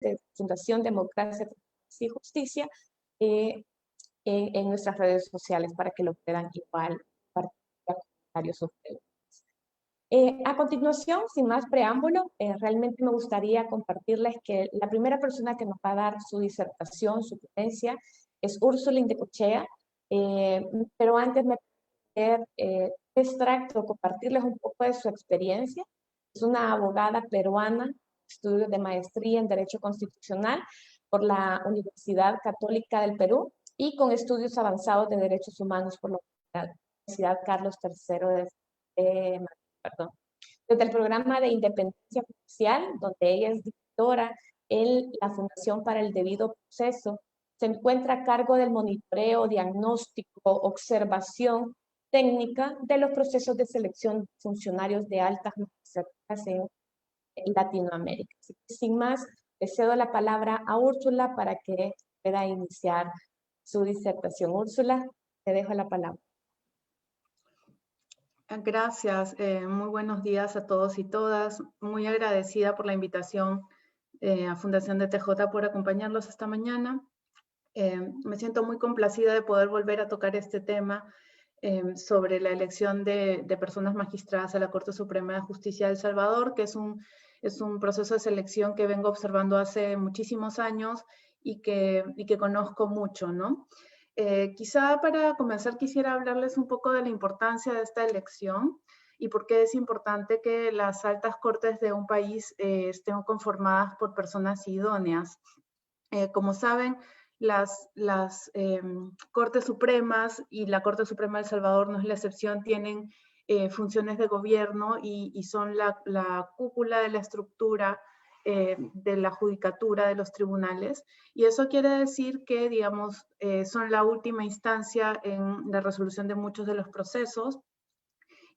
de Fundación Democracia y Justicia en nuestras redes sociales para que lo puedan igual participar comentarios sobre él. A continuación, sin más preámbulo, realmente me gustaría compartirles que la primera persona que nos va a dar su disertación, su ponencia, es Úrsula Indecochea, pero antes me gustaría extracto, compartirles un poco de su experiencia. Es una abogada peruana, estudios de maestría en Derecho Constitucional por la Universidad Católica del Perú y con estudios avanzados de Derechos Humanos por la Universidad Carlos III de Madrid. Perdón. Desde el programa de Independencia Judicial, donde ella es directora en la Fundación para el Debido Proceso, se encuentra a cargo del monitoreo, diagnóstico, observación técnica de los procesos de selección de funcionarios de altas magistraturas en Latinoamérica. Así que, sin más, le cedo la palabra a Úrsula para que pueda iniciar su disertación. Úrsula, te dejo la palabra. Gracias, muy buenos días a todos y todas. Muy agradecida por la invitación a Fundación DTJ por acompañarlos esta mañana. Me siento muy complacida de poder volver a tocar este tema sobre la elección de personas magistradas a la Corte Suprema de Justicia de El Salvador, que es un proceso de selección que vengo observando hace muchísimos años y que conozco mucho, ¿no? Quizá para comenzar quisiera hablarles un poco de la importancia de esta elección y por qué es importante que las altas cortes de un país estén conformadas por personas idóneas. Como saben, las Cortes Supremas y la Corte Suprema de El Salvador no es la excepción, tienen funciones de gobierno y son la cúpula de la estructura de la judicatura de los tribunales, y eso quiere decir que, digamos, son la última instancia en la resolución de muchos de los procesos,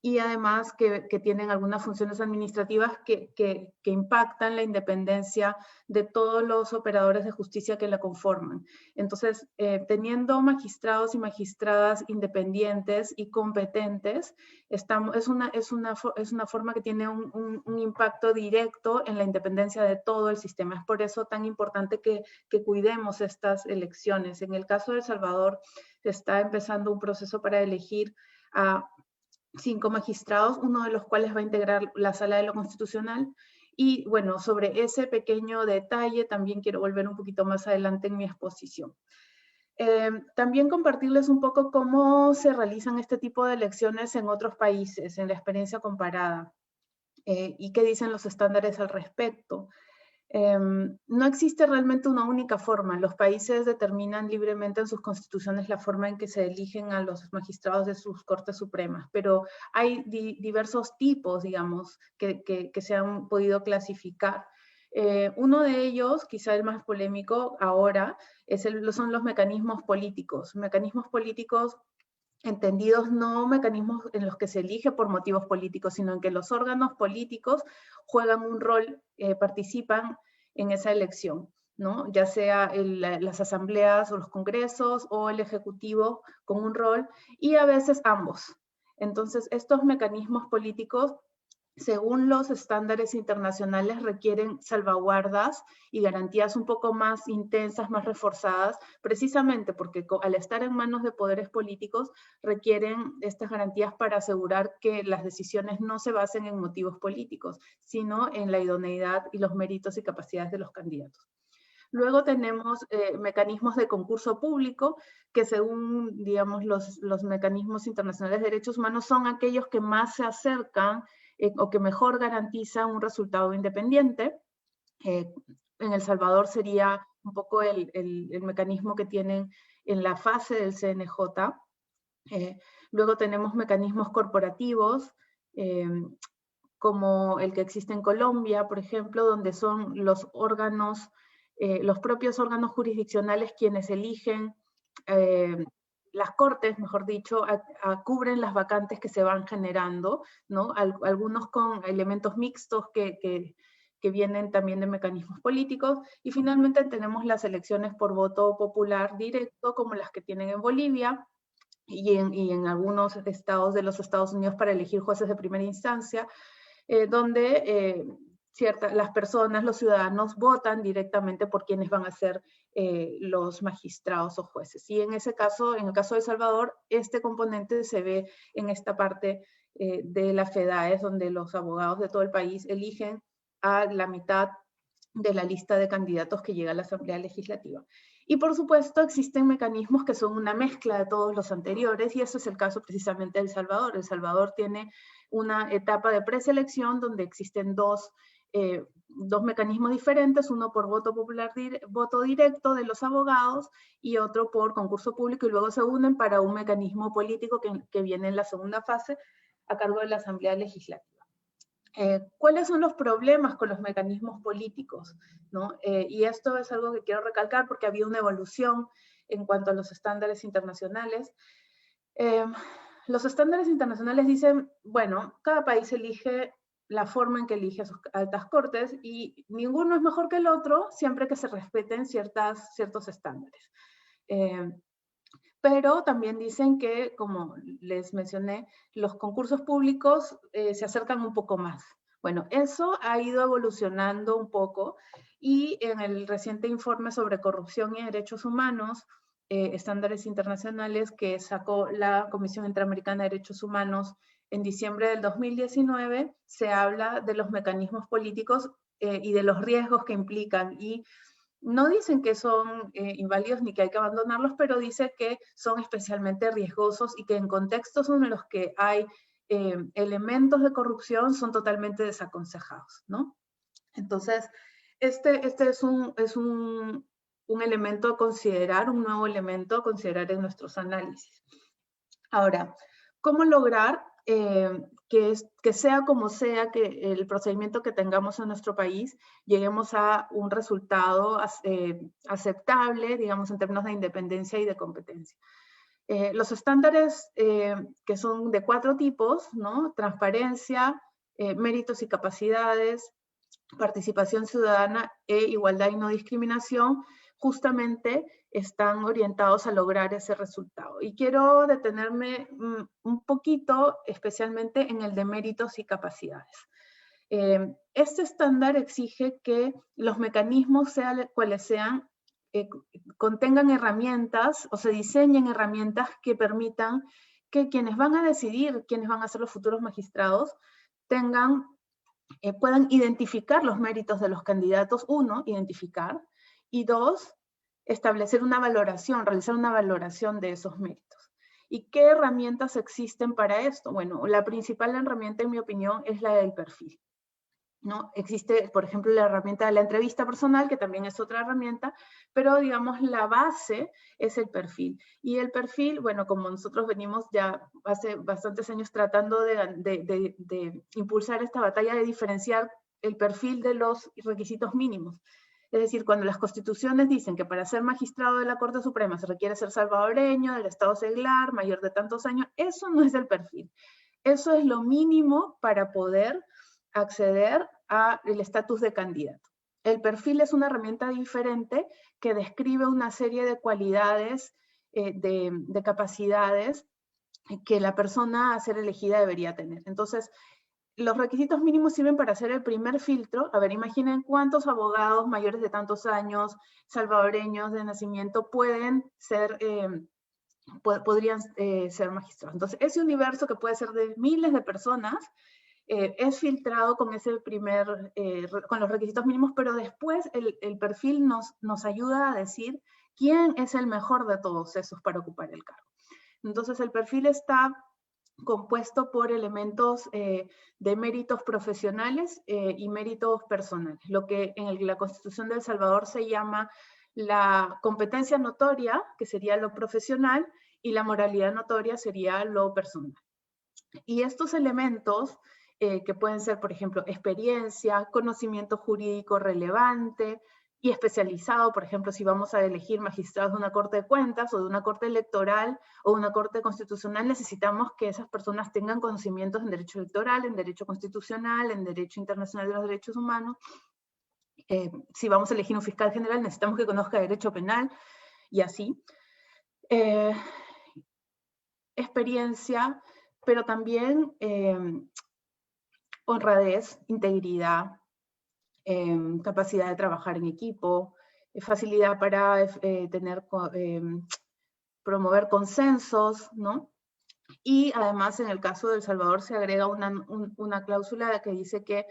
y además que tienen algunas funciones administrativas que impactan la independencia de todos los operadores de justicia que la conforman. Entonces, teniendo magistrados y magistradas independientes y competentes, es una forma que tiene un impacto directo en la independencia de todo el sistema. Es por eso tan importante que cuidemos estas elecciones. En el caso de El Salvador, está empezando un proceso para elegir a 5 magistrados, uno de los cuales va a integrar la Sala de lo Constitucional. Y bueno, sobre ese pequeño detalle también quiero volver un poquito más adelante en mi exposición. También compartirles un poco cómo se realizan este tipo de elecciones en otros países, en la experiencia comparada, y qué dicen los estándares al respecto. No existe realmente una única forma. Los países determinan libremente en sus constituciones la forma en que se eligen a los magistrados de sus cortes supremas, pero hay diversos tipos, digamos, que se han podido clasificar. Uno de ellos, quizá el más polémico ahora, son los mecanismos políticos. Mecanismos políticos entendidos no mecanismos en los que se elige por motivos políticos, sino en que los órganos políticos juegan un rol, participan en esa elección, ¿no? Ya sea las asambleas o los congresos o el ejecutivo con un rol, y a veces ambos. Entonces, estos mecanismos políticos, según los estándares internacionales, requieren salvaguardas y garantías un poco más intensas, más reforzadas, precisamente porque al estar en manos de poderes políticos, requieren estas garantías para asegurar que las decisiones no se basen en motivos políticos, sino en la idoneidad y los méritos y capacidades de los candidatos. Luego tenemos mecanismos de concurso público, que según, digamos, los mecanismos internacionales de derechos humanos son aquellos que más se acercan o que mejor garantizan un resultado independiente. En El Salvador sería un poco el mecanismo que tienen en la fase del CNJ. Luego tenemos mecanismos corporativos, como el que existe en Colombia, por ejemplo, donde son los órganos, los propios órganos jurisdiccionales quienes eligen las cortes, mejor dicho, cubren las vacantes que se van generando, ¿no? Algunos con elementos mixtos que vienen también de mecanismos políticos, y finalmente tenemos las elecciones por voto popular directo, como las que tienen en Bolivia, y en algunos estados de los Estados Unidos para elegir jueces de primera instancia, donde las personas, los ciudadanos votan directamente por quienes van a ser los magistrados o jueces. Y en ese caso, en el caso de El Salvador, este componente se ve en esta parte de la FEDAES, donde los abogados de todo el país eligen a la mitad de la lista de candidatos que llega a la Asamblea Legislativa. Y por supuesto existen mecanismos que son una mezcla de todos los anteriores, y eso es el caso precisamente de El Salvador. El Salvador tiene una etapa de preselección donde existen dos mecanismos diferentes, uno por voto popular, voto directo de los abogados, y otro por concurso público, y luego se unen para un mecanismo político que viene en la segunda fase a cargo de la Asamblea Legislativa. ¿Cuáles son los problemas con los mecanismos políticos, ¿no? Y esto es algo que quiero recalcar porque había una evolución en cuanto a los estándares internacionales. Los estándares internacionales dicen, bueno, cada país elige la forma en que elige a sus altas cortes y ninguno es mejor que el otro siempre que se respeten ciertos estándares. Pero también dicen que, como les mencioné, los concursos públicos se acercan un poco más. Bueno, eso ha ido evolucionando un poco y en el reciente informe sobre corrupción y derechos humanos, estándares internacionales que sacó la Comisión Interamericana de Derechos Humanos en diciembre del 2019, se habla de los mecanismos políticos y de los riesgos que implican, y no dicen que son inválidos ni que hay que abandonarlos, pero dice que son especialmente riesgosos y que en contextos en los que hay elementos de corrupción son totalmente desaconsejados, ¿no? Entonces, este es un elemento a considerar, un nuevo elemento a considerar en nuestros análisis. Ahora, ¿cómo lograr que sea como sea que el procedimiento que tengamos en nuestro país, lleguemos a un resultado aceptable, digamos, en términos de independencia y de competencia? Los estándares que son de 4 tipos, ¿no? Transparencia, méritos y capacidades, participación ciudadana e igualdad y no discriminación, justamente están orientados a lograr ese resultado. Y quiero detenerme un poquito, especialmente en el de méritos y capacidades. Este estándar exige que los mecanismos, sean cuales sean, contengan herramientas o se diseñen herramientas que permitan que quienes van a decidir quiénes van a ser los futuros magistrados puedan identificar los méritos de los candidatos, 1, identificar, y 2, establecer una valoración, realizar una valoración de esos méritos. ¿Y qué herramientas existen para esto? Bueno, la principal herramienta, en mi opinión, es la del perfil, ¿no? Existe, por ejemplo, la herramienta de la entrevista personal, que también es otra herramienta, pero digamos la base es el perfil. Y el perfil, bueno, como nosotros venimos ya hace bastantes años tratando de impulsar esta batalla de diferenciar el perfil de los requisitos mínimos. Es decir, cuando las constituciones dicen que para ser magistrado de la Corte Suprema se requiere ser salvadoreño, del estado seglar, mayor de tantos años, eso no es el perfil. Eso es lo mínimo para poder acceder al estatus de candidato. El perfil es una herramienta diferente que describe una serie de cualidades, de capacidades que la persona a ser elegida debería tener. Entonces, los requisitos mínimos sirven para hacer el primer filtro. A ver, imaginen cuántos abogados mayores de tantos años, salvadoreños de nacimiento, podrían ser magistrados. Entonces, ese universo que puede ser de miles de personas, es filtrado con con los requisitos mínimos, pero después el perfil nos ayuda a decir quién es el mejor de todos esos para ocupar el cargo. Entonces el perfil está compuesto por elementos de méritos profesionales y méritos personales, lo que en la Constitución de El Salvador se llama la competencia notoria, que sería lo profesional, y la moralidad notoria sería lo personal. Y estos elementos, que pueden ser, por ejemplo, experiencia, conocimiento jurídico relevante y especializado, por ejemplo, si vamos a elegir magistrados de una corte de cuentas o de una corte electoral o una corte constitucional, necesitamos que esas personas tengan conocimientos en derecho electoral, en derecho constitucional, en derecho internacional de los derechos humanos. Si vamos a elegir un fiscal general, necesitamos que conozca derecho penal y así. Experiencia, pero también honradez, integridad, capacidad de trabajar en equipo, facilidad para promover consensos, ¿no? Y además, en el caso de El Salvador, se agrega una cláusula que dice que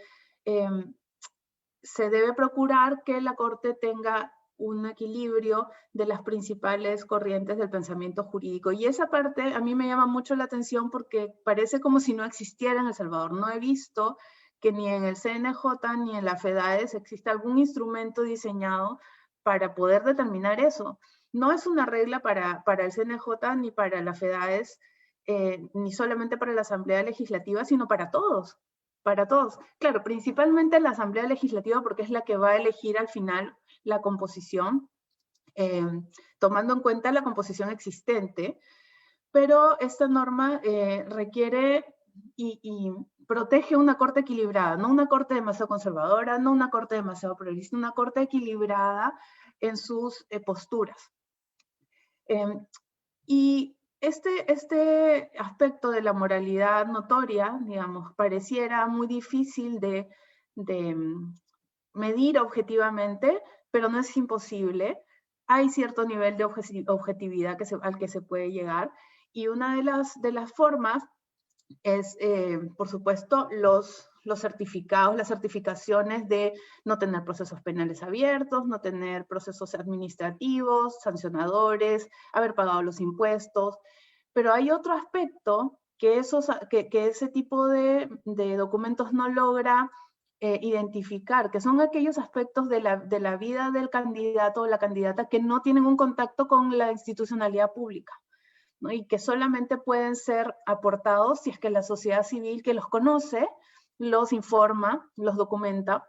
se debe procurar que la Corte tenga un equilibrio de las principales corrientes del pensamiento jurídico. Y esa parte a mí me llama mucho la atención porque parece como si no existiera en El Salvador. No he visto que ni en el CNJ ni en la FEDAES exista algún instrumento diseñado para poder determinar eso. No es una regla para el CNJ ni para la FEDAES, ni solamente para la Asamblea Legislativa, sino para todos. Para todos. Claro, principalmente la Asamblea Legislativa porque es la que va a elegir al final la composición, tomando en cuenta la composición existente, pero esta norma requiere y protege una corte equilibrada, no una corte demasiado conservadora, no una corte demasiado progresista, una corte equilibrada en sus posturas. Y este aspecto de la moralidad notoria, digamos, pareciera muy difícil de medir objetivamente, pero no es imposible. Hay cierto nivel de objetividad al que se puede llegar, y una de las formas es, por supuesto, los certificados, las certificaciones de no tener procesos penales abiertos, no tener procesos administrativos, sancionadores, haber pagado los impuestos. Pero hay otro aspecto que ese tipo de documentos no logra identificar, que son aquellos aspectos de la vida del candidato o la candidata que no tienen un contacto con la institucionalidad pública, ¿no? Y que solamente pueden ser aportados si es que la sociedad civil que los conoce los informa, los documenta.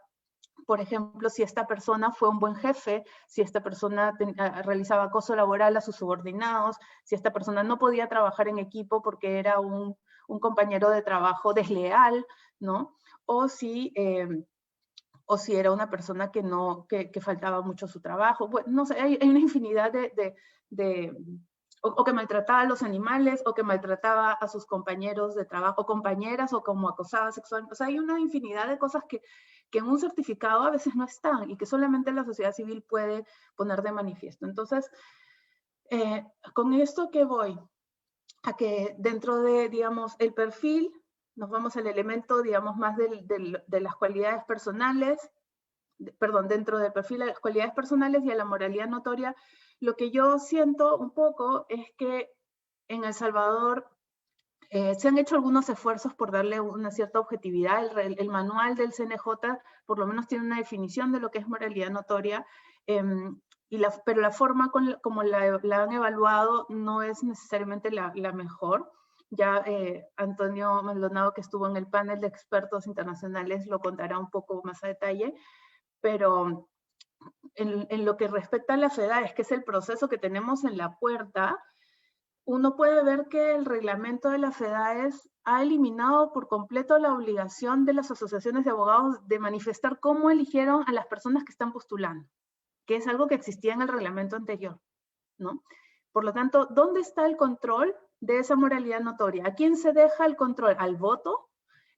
Por ejemplo, si esta persona fue un buen jefe, si esta persona realizaba acoso laboral a sus subordinados, si esta persona no podía trabajar en equipo porque era un compañero de trabajo desleal, ¿no? O si era una persona que faltaba mucho a su trabajo. Bueno, no sé, hay una infinidad o que maltrataba a los animales, o que maltrataba a sus compañeros de trabajo, compañeras, o como acosaba sexualmente. O sea, hay una infinidad de cosas que en un certificado a veces no están y que solamente la sociedad civil puede poner de manifiesto. Entonces, con esto que voy a que dentro de, digamos, el perfil, nos vamos al elemento, digamos, más de las cualidades personales, dentro del perfil de las cualidades personales y a la moralidad notoria. Lo que yo siento un poco es que en El Salvador se han hecho algunos esfuerzos por darle una cierta objetividad. El manual del CNJ por lo menos tiene una definición de lo que es moralidad notoria, pero la forma como la han evaluado no es necesariamente la mejor. Ya Antonio Maldonado, que estuvo en el panel de expertos internacionales, lo contará un poco más a detalle, pero en lo que respecta a la FEDAES, que es el proceso que tenemos en la puerta, uno puede ver que el reglamento de la FEDAES ha eliminado por completo la obligación de las asociaciones de abogados de manifestar cómo eligieron a las personas que están postulando, que es algo que existía en el reglamento anterior, ¿no? Por lo tanto, ¿dónde está el control de esa moralidad notoria? ¿A quién se deja el control? ¿Al voto?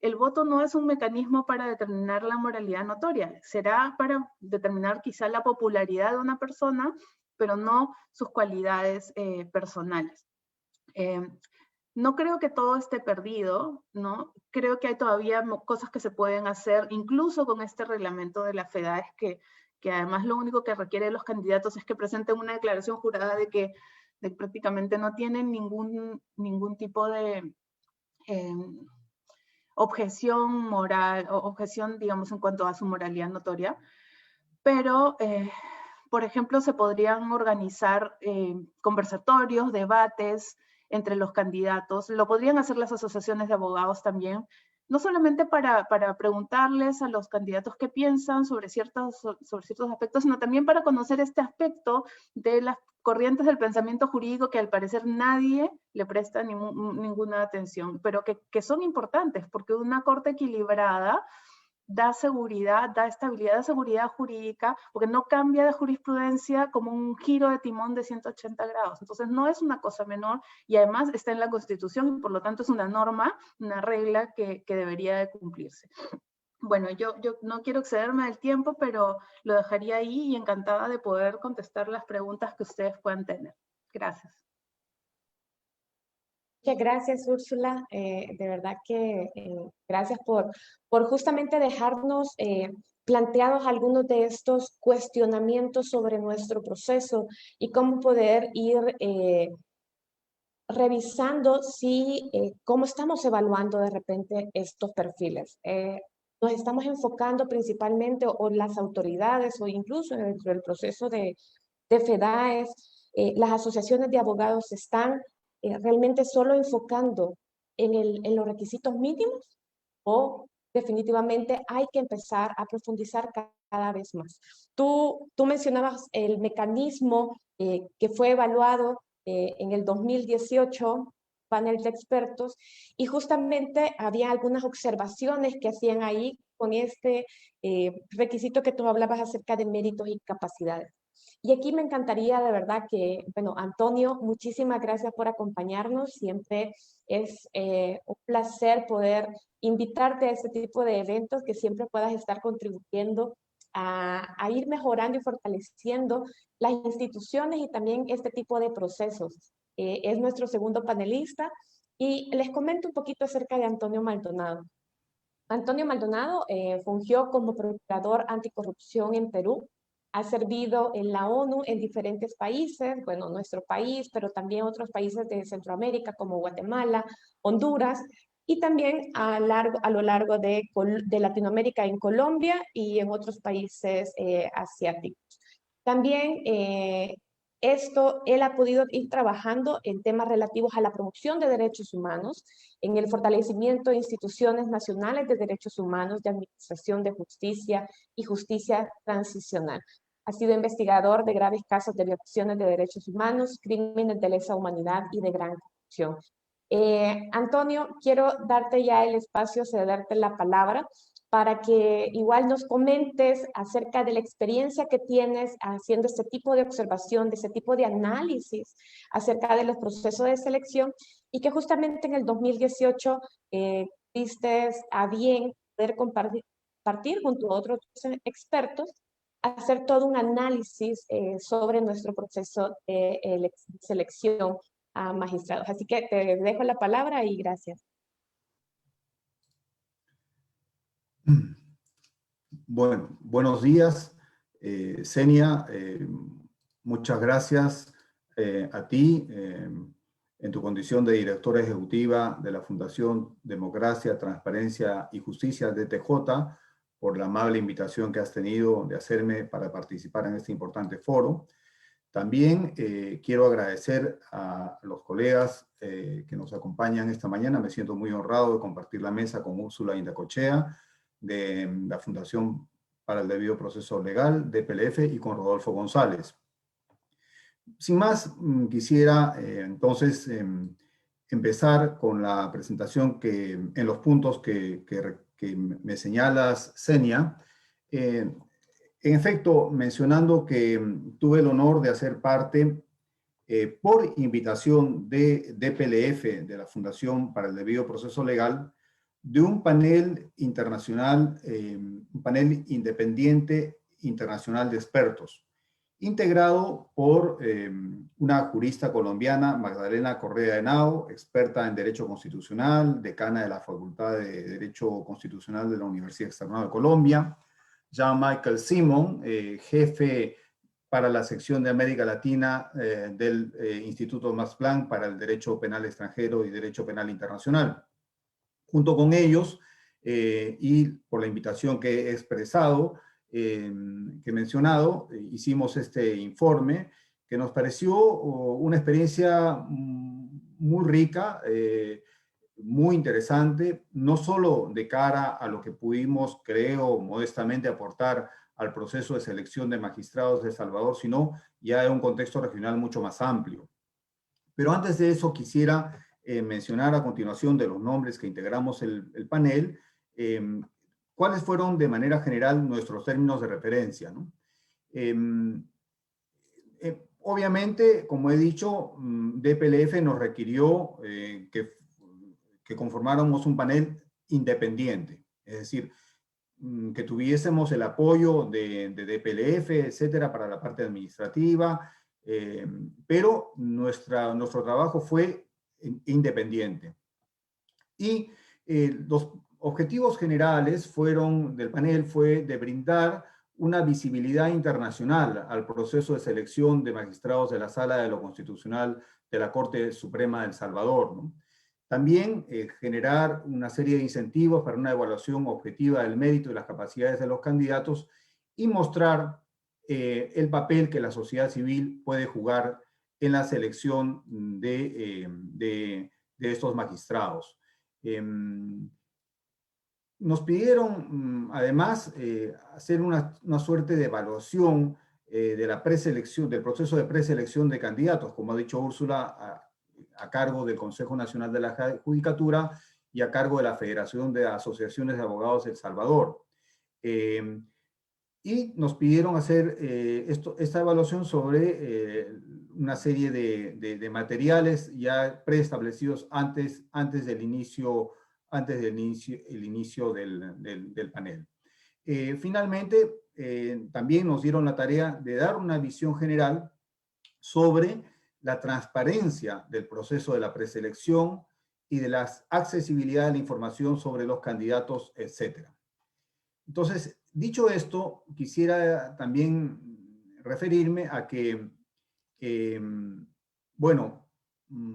El voto no es un mecanismo para determinar la moralidad notoria, será para determinar quizá la popularidad de una persona, pero no sus cualidades personales. No creo que todo esté perdido, ¿no? Creo que hay todavía cosas que se pueden hacer, incluso con este reglamento de la FEDAES, que además lo único que requiere de los candidatos es que presenten una declaración jurada de que prácticamente no tienen ningún tipo de objeción moral, o objeción, digamos, en cuanto a su moralidad notoria. Pero, por ejemplo, se podrían organizar conversatorios, debates entre los candidatos. Lo podrían hacer las asociaciones de abogados también, no solamente para preguntarles a los candidatos qué piensan sobre ciertos aspectos, sino también para conocer este aspecto de las corrientes del pensamiento jurídico que al parecer nadie le presta ninguna atención, pero que son importantes, porque una corte equilibrada da seguridad, da estabilidad, da seguridad jurídica, porque no cambia de jurisprudencia como un giro de timón de 180 grados. Entonces no es una cosa menor, y además está en la Constitución, y por lo tanto es una norma, una regla que debería de cumplirse. Bueno, yo no quiero excederme del tiempo, pero lo dejaría ahí y encantada de poder contestar las preguntas que ustedes puedan tener. Gracias. Muchas gracias, Úrsula. De verdad que gracias por justamente dejarnos planteados algunos de estos cuestionamientos sobre nuestro proceso y cómo poder ir revisando si, cómo estamos evaluando de repente estos perfiles. Nos estamos enfocando principalmente, o las autoridades, o incluso dentro del proceso de FEDAES, las asociaciones de abogados están realmente solo enfocando en los requisitos mínimos, o definitivamente hay que empezar a profundizar cada vez más. Tú mencionabas el mecanismo que fue evaluado en el 2018, panel de expertos, y justamente había algunas observaciones que hacían ahí con este requisito que tú hablabas acerca de méritos y capacidades. Y aquí me encantaría de verdad que, bueno, Antonio, muchísimas gracias por acompañarnos. Siempre es un placer poder invitarte a este tipo de eventos, que siempre puedas estar contribuyendo a ir mejorando y fortaleciendo las instituciones y también este tipo de procesos. Es nuestro segundo panelista y les comento un poquito acerca de Antonio Maldonado. Antonio Maldonado fungió como procurador anticorrupción en Perú. Ha servido en la ONU en diferentes países, bueno, nuestro país, pero también otros países de Centroamérica como Guatemala, Honduras, y también a lo largo de Latinoamérica en Colombia y en otros países asiáticos. También él ha podido ir trabajando en temas relativos a la promoción de derechos humanos, en el fortalecimiento de instituciones nacionales de derechos humanos, de administración de justicia y justicia transicional. Ha sido investigador de graves casos de violaciones de derechos humanos, crímenes de lesa humanidad y de gran corrupción. Antonio, quiero darte ya el espacio, cederte la palabra para que igual nos comentes acerca de la experiencia que tienes haciendo este tipo de observación, de este tipo de análisis acerca de los procesos de selección, y que justamente en el 2018 viste a bien poder compartir junto a otros expertos, hacer todo un análisis sobre nuestro proceso de selección a magistrados. Así que te dejo la palabra y gracias. Bueno, buenos días, Senia. Muchas gracias a ti en tu condición de directora ejecutiva de la Fundación Democracia, Transparencia y Justicia de TJ, por la amable invitación que has tenido de hacerme para participar en este importante foro. También quiero agradecer a los colegas que nos acompañan esta mañana. Me siento muy honrado de compartir la mesa con Úrsula Indacochea, de la Fundación para el Debido Proceso Legal, de PLF, y con Rodolfo González. Sin más, quisiera entonces empezar con la presentación en los puntos que me señalas, Senia. En efecto, mencionando que tuve el honor de hacer parte, por invitación de DPLF, de la Fundación para el Debido Proceso Legal, de un panel internacional, un panel independiente internacional de expertos, integrado por una jurista colombiana, Magdalena Correa Henao, experta en Derecho Constitucional, decana de la Facultad de Derecho Constitucional de la Universidad Externada de Colombia, Jean-Michel Simon, jefe para la sección de América Latina del Instituto Max Planck para el Derecho Penal Extranjero y Derecho Penal Internacional. Junto con ellos, y por la invitación que he expresado, que he mencionado, hicimos este informe que nos pareció una experiencia muy rica, muy interesante, no solo de cara a lo que pudimos, creo, modestamente aportar al proceso de selección de magistrados de El Salvador, sino ya en un contexto regional mucho más amplio. Pero antes de eso quisiera mencionar a continuación de los nombres que integramos el panel, cuáles fueron de manera general nuestros términos de referencia, ¿no? Obviamente, como he dicho, DPLF nos requirió que conformáramos un panel independiente, es decir, que tuviésemos el apoyo de DPLF, etcétera, para la parte administrativa, pero nuestro trabajo fue independiente. Y los objetivos generales del panel fue de brindar una visibilidad internacional al proceso de selección de magistrados de la Sala de lo Constitucional de la Corte Suprema de El Salvador, ¿no? También generar una serie de incentivos para una evaluación objetiva del mérito y las capacidades de los candidatos y mostrar el papel que la sociedad civil puede jugar en la selección de estos magistrados. Nos pidieron, además, hacer una suerte de evaluación de la preselección, del proceso de preselección de candidatos, como ha dicho Úrsula, a cargo del Consejo Nacional de la Judicatura y a cargo de la Federación de Asociaciones de Abogados de El Salvador. Y nos pidieron hacer esta evaluación sobre una serie de materiales ya preestablecidos antes del inicio del panel. Finalmente, también nos dieron la tarea de dar una visión general sobre la transparencia del proceso de la preselección y de la accesibilidad de la información sobre los candidatos, etc. Entonces, dicho esto, quisiera también referirme a que, bueno,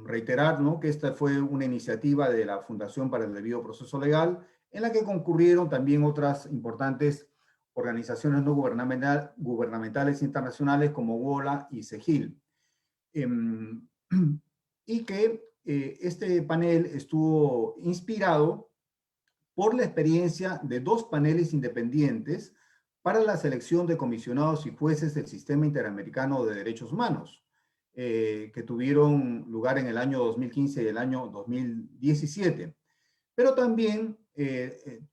reiterar, ¿no?, que esta fue una iniciativa de la Fundación para el Debido Proceso Legal, en la que concurrieron también otras importantes organizaciones no gubernamentales internacionales como WOLA y SEGIL. Y que este panel estuvo inspirado por la experiencia de 2 paneles independientes para la selección de comisionados y jueces del Sistema Interamericano de Derechos Humanos, que tuvieron lugar en el año 2015 y el año 2017. Pero también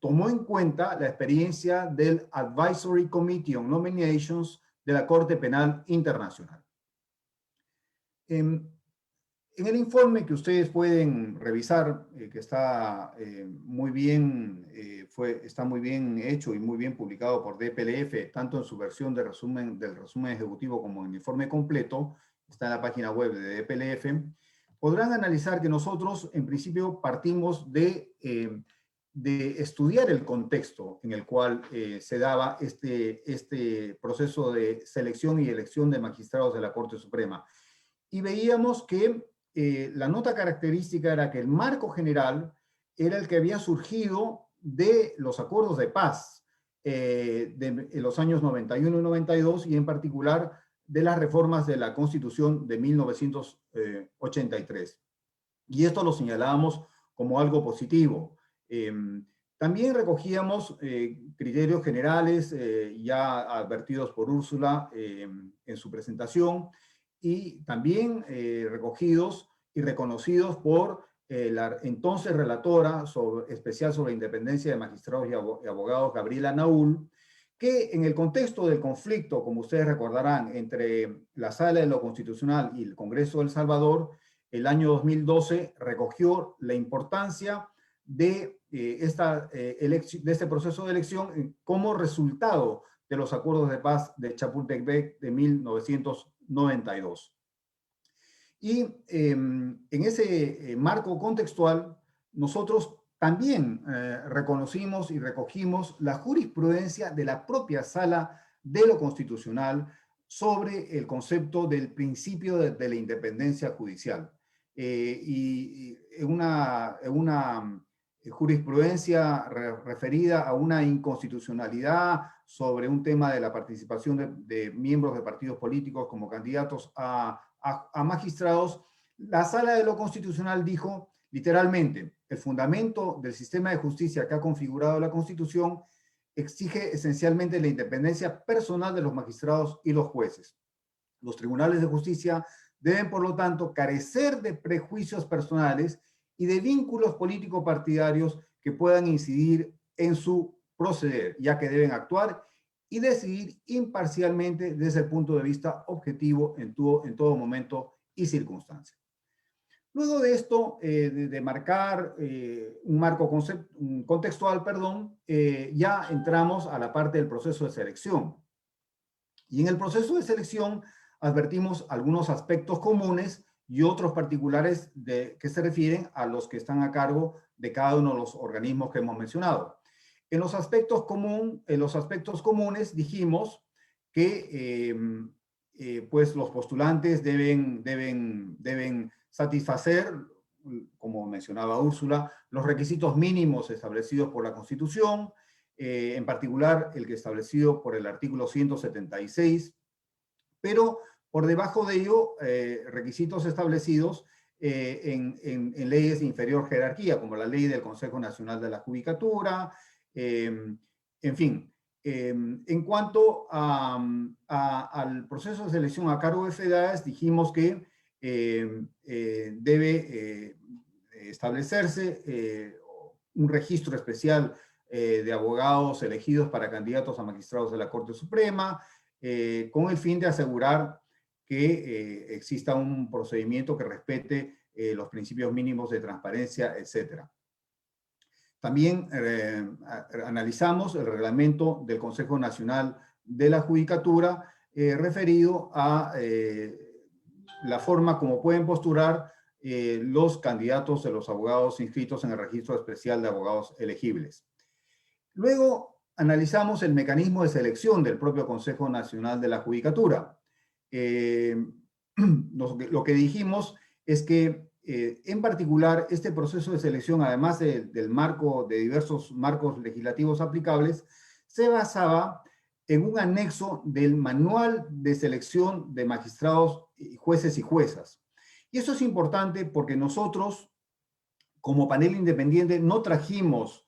tomó en cuenta la experiencia del Advisory Committee on Nominations de la Corte Penal Internacional. En el informe que ustedes pueden revisar, que está muy bien, está muy bien hecho y muy bien publicado por DPLF, tanto en su versión del resumen ejecutivo como en el informe completo, está en la página web de DPLF, podrán analizar que nosotros en principio partimos de estudiar el contexto en el cual se daba este proceso de selección y elección de magistrados de la Corte Suprema. Y veíamos que la nota característica era que el marco general era el que había surgido de los acuerdos de paz de los años 91 y 92 y en particular de las reformas de la Constitución de 1983. Y esto lo señalábamos como algo positivo. También recogíamos criterios generales ya advertidos por Úrsula en su presentación, y también recogidos y reconocidos por la entonces relatora especial sobre la independencia de magistrados y abogados, Gabriela Naúl, que en el contexto del conflicto, como ustedes recordarán, entre la Sala de lo Constitucional y el Congreso de El Salvador, el año 2012 recogió la importancia de este proceso de elección como resultado de los acuerdos de paz de Chapultepec de 1992. Y en ese marco contextual, nosotros también reconocimos y recogimos la jurisprudencia de la propia Sala de lo Constitucional sobre el concepto del principio de la independencia judicial. Y una jurisprudencia referida a una inconstitucionalidad sobre un tema de la participación de miembros de partidos políticos como candidatos a magistrados, la Sala de lo Constitucional dijo literalmente: el fundamento del sistema de justicia que ha configurado la Constitución exige esencialmente la independencia personal de los magistrados y los jueces. Los tribunales de justicia deben, por lo tanto, carecer de prejuicios personales y de vínculos político-partidarios que puedan incidir en su proceder, ya que deben actuar y decidir imparcialmente desde el punto de vista objetivo en todo momento y circunstancia. Luego de esto, de marcar un marco contextual, ya entramos a la parte del proceso de selección. Y en el proceso de selección advertimos algunos aspectos comunes y otros particulares que se refieren a los que están a cargo de cada uno de los organismos que hemos mencionado. En los aspectos comunes dijimos que pues los postulantes deben satisfacer, como mencionaba Úrsula, los requisitos mínimos establecidos por la Constitución, en particular el que establecido por el artículo 176, pero por debajo de ello, requisitos establecidos en leyes de inferior jerarquía, como la ley del Consejo Nacional de la Judicatura, en fin. En cuanto al proceso de selección a cargo de FEDAES, dijimos que debe establecerse un registro especial de abogados elegidos para candidatos a magistrados de la Corte Suprema, con el fin de asegurar que exista un procedimiento que respete los principios mínimos de transparencia, etc. También analizamos el reglamento del Consejo Nacional de la Judicatura referido a la forma como pueden postular los candidatos de los abogados inscritos en el registro especial de abogados elegibles. Luego analizamos el mecanismo de selección del propio Consejo Nacional de la Judicatura. Lo que dijimos es que, en particular, este proceso de selección, además de diversos marcos legislativos aplicables, se basaba en un anexo del Manual de Selección de Magistrados, Jueces y Juezas. Y eso es importante porque nosotros, como panel independiente, no trajimos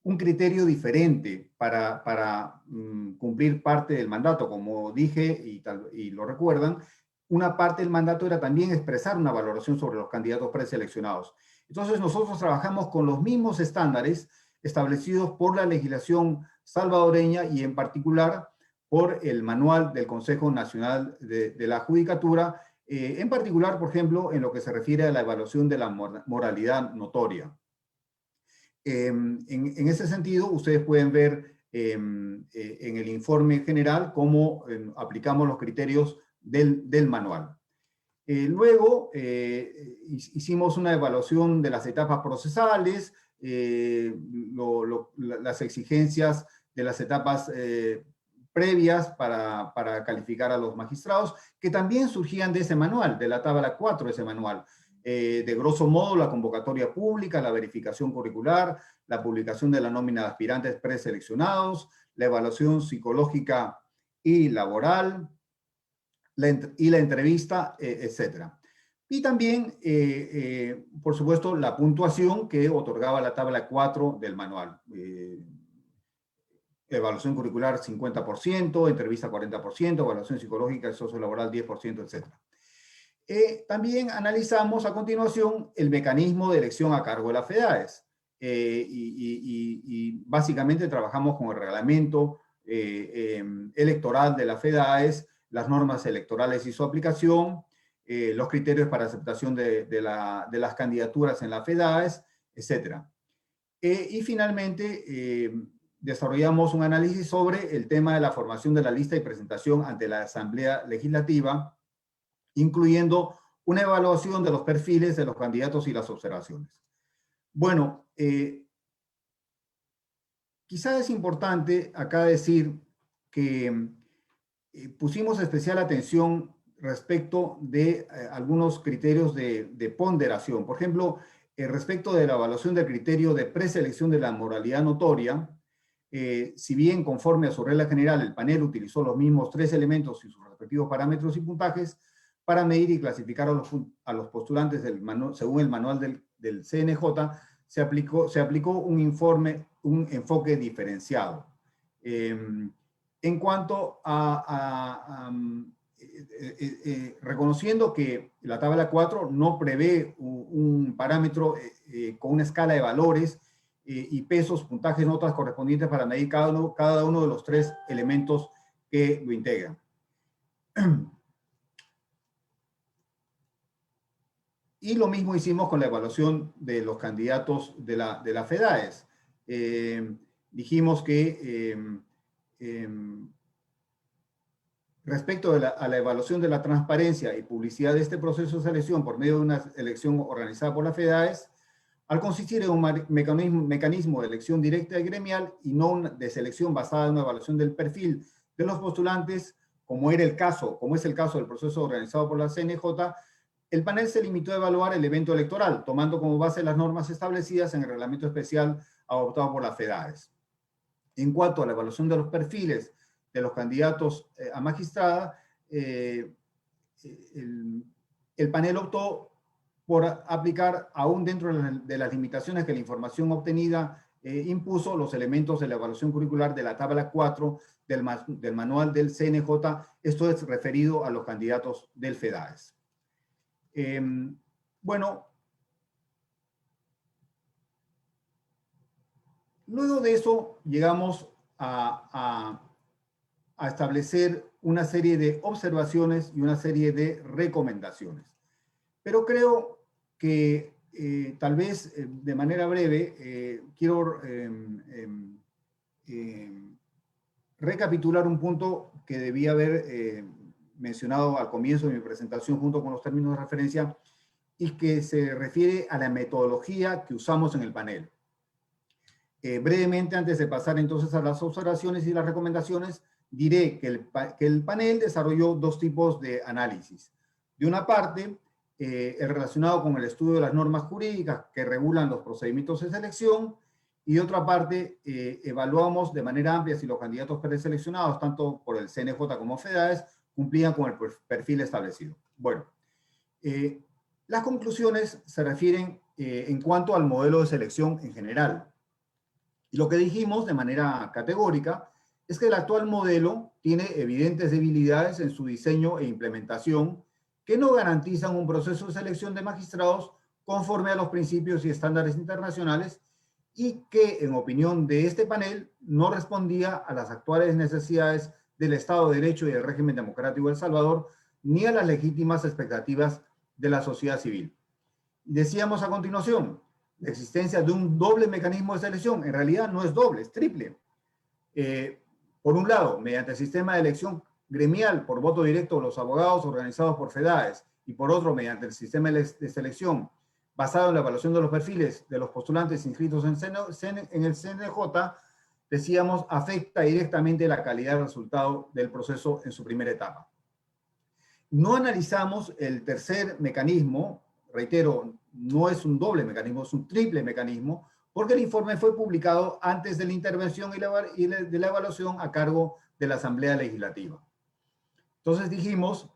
un criterio diferente para cumplir parte del mandato. Como dije, y lo recuerdan, una parte del mandato era también expresar una valoración sobre los candidatos preseleccionados. Entonces nosotros trabajamos con los mismos estándares establecidos por la legislación salvadoreña y en particular por el manual del Consejo Nacional de la Judicatura, en particular, por ejemplo, en lo que se refiere a la evaluación de la moralidad notoria. En ese sentido, ustedes pueden ver en el informe general cómo aplicamos los criterios del manual. Luego, hicimos una evaluación de las etapas procesales, las exigencias de las etapas previas para calificar a los magistrados, que también surgían de ese manual, de la tabla 4 de ese manual. De grosso modo, la convocatoria pública, la verificación curricular, la publicación de la nómina de aspirantes preseleccionados, la evaluación psicológica y laboral, la entrevista, etc. Y también, por supuesto, la puntuación que otorgaba la tabla 4 del manual. Evaluación curricular 50%, entrevista 40%, evaluación psicológica y sociolaboral 10%, etc. También analizamos a continuación el mecanismo de elección a cargo de la FEDAES. Y básicamente trabajamos con el reglamento electoral de la FEDAES, las normas electorales y su aplicación, los criterios para aceptación de las candidaturas en la FEDAES, etc. Y finalmente, desarrollamos un análisis sobre el tema de la formación de la lista y presentación ante la Asamblea Legislativa, incluyendo una evaluación de los perfiles de los candidatos y las observaciones. Bueno, quizá es importante acá decir que pusimos especial atención respecto de algunos criterios de ponderación. Por ejemplo, respecto de la evaluación del criterio de preselección de la moralidad notoria, si bien conforme a su regla general el panel utilizó los mismos 3 elementos y sus respectivos parámetros y puntajes para medir y clasificar a los postulantes según el manual del CNJ, se aplicó un enfoque diferenciado. En cuanto reconociendo que la tabla 4 no prevé un parámetro con una escala de valores y pesos, puntajes, notas correspondientes para medir cada uno de los 3 elementos que lo integran. Y lo mismo hicimos con la evaluación de los candidatos de la FEDAES. Dijimos que respecto a la evaluación de la transparencia y publicidad de este proceso de selección por medio de una elección organizada por la FEDAES, al consistir en un mecanismo de elección directa y gremial y no de selección basada en una evaluación del perfil de los postulantes, como es el caso del proceso organizado por la CNJ, el panel se limitó a evaluar el evento electoral, tomando como base las normas establecidas en el reglamento especial adoptado por la FEDAES. En cuanto a la evaluación de los perfiles de los candidatos a magistrada, el panel optó por aplicar, aún dentro de las limitaciones que la información obtenida impuso, los elementos de la evaluación curricular de la tabla 4 del manual del CNJ, esto es referido a los candidatos del FEDAES. Bueno, luego de eso llegamos a establecer una serie de observaciones y una serie de recomendaciones. Pero creo que tal vez de manera breve quiero recapitular un punto que debía haber mencionado al comienzo de mi presentación junto con los términos de referencia y que se refiere a la metodología que usamos en el panel. Brevemente, antes de pasar entonces a las observaciones y las recomendaciones, diré que el panel desarrolló dos tipos de análisis. De una parte, el relacionado con el estudio de las normas jurídicas que regulan los procedimientos de selección, y de otra parte, evaluamos de manera amplia si los candidatos preseleccionados, tanto por el CNJ como FEDAES, cumplían con el perfil establecido. Bueno, las conclusiones se refieren en cuanto al modelo de selección en general. Y lo que dijimos de manera categórica es que el actual modelo tiene evidentes debilidades en su diseño e implementación que no garantizan un proceso de selección de magistrados conforme a los principios y estándares internacionales y que, en opinión de este panel, no respondía a las actuales necesidades del Estado de Derecho y del régimen democrático de El Salvador, ni a las legítimas expectativas de la sociedad civil. Decíamos a continuación, la existencia de un doble mecanismo de selección, en realidad no es doble, es triple. Por un lado, mediante el sistema de elección gremial por voto directo de los abogados organizados por FEDAES, y por otro, mediante el sistema de selección basado en la evaluación de los perfiles de los postulantes inscritos en el CNJ, decíamos, afecta directamente la calidad del resultado del proceso en su primera etapa. No analizamos el tercer mecanismo, reitero, no es un doble mecanismo, es un triple mecanismo, porque el informe fue publicado antes de la intervención y de la evaluación a cargo de la Asamblea Legislativa. Entonces dijimos,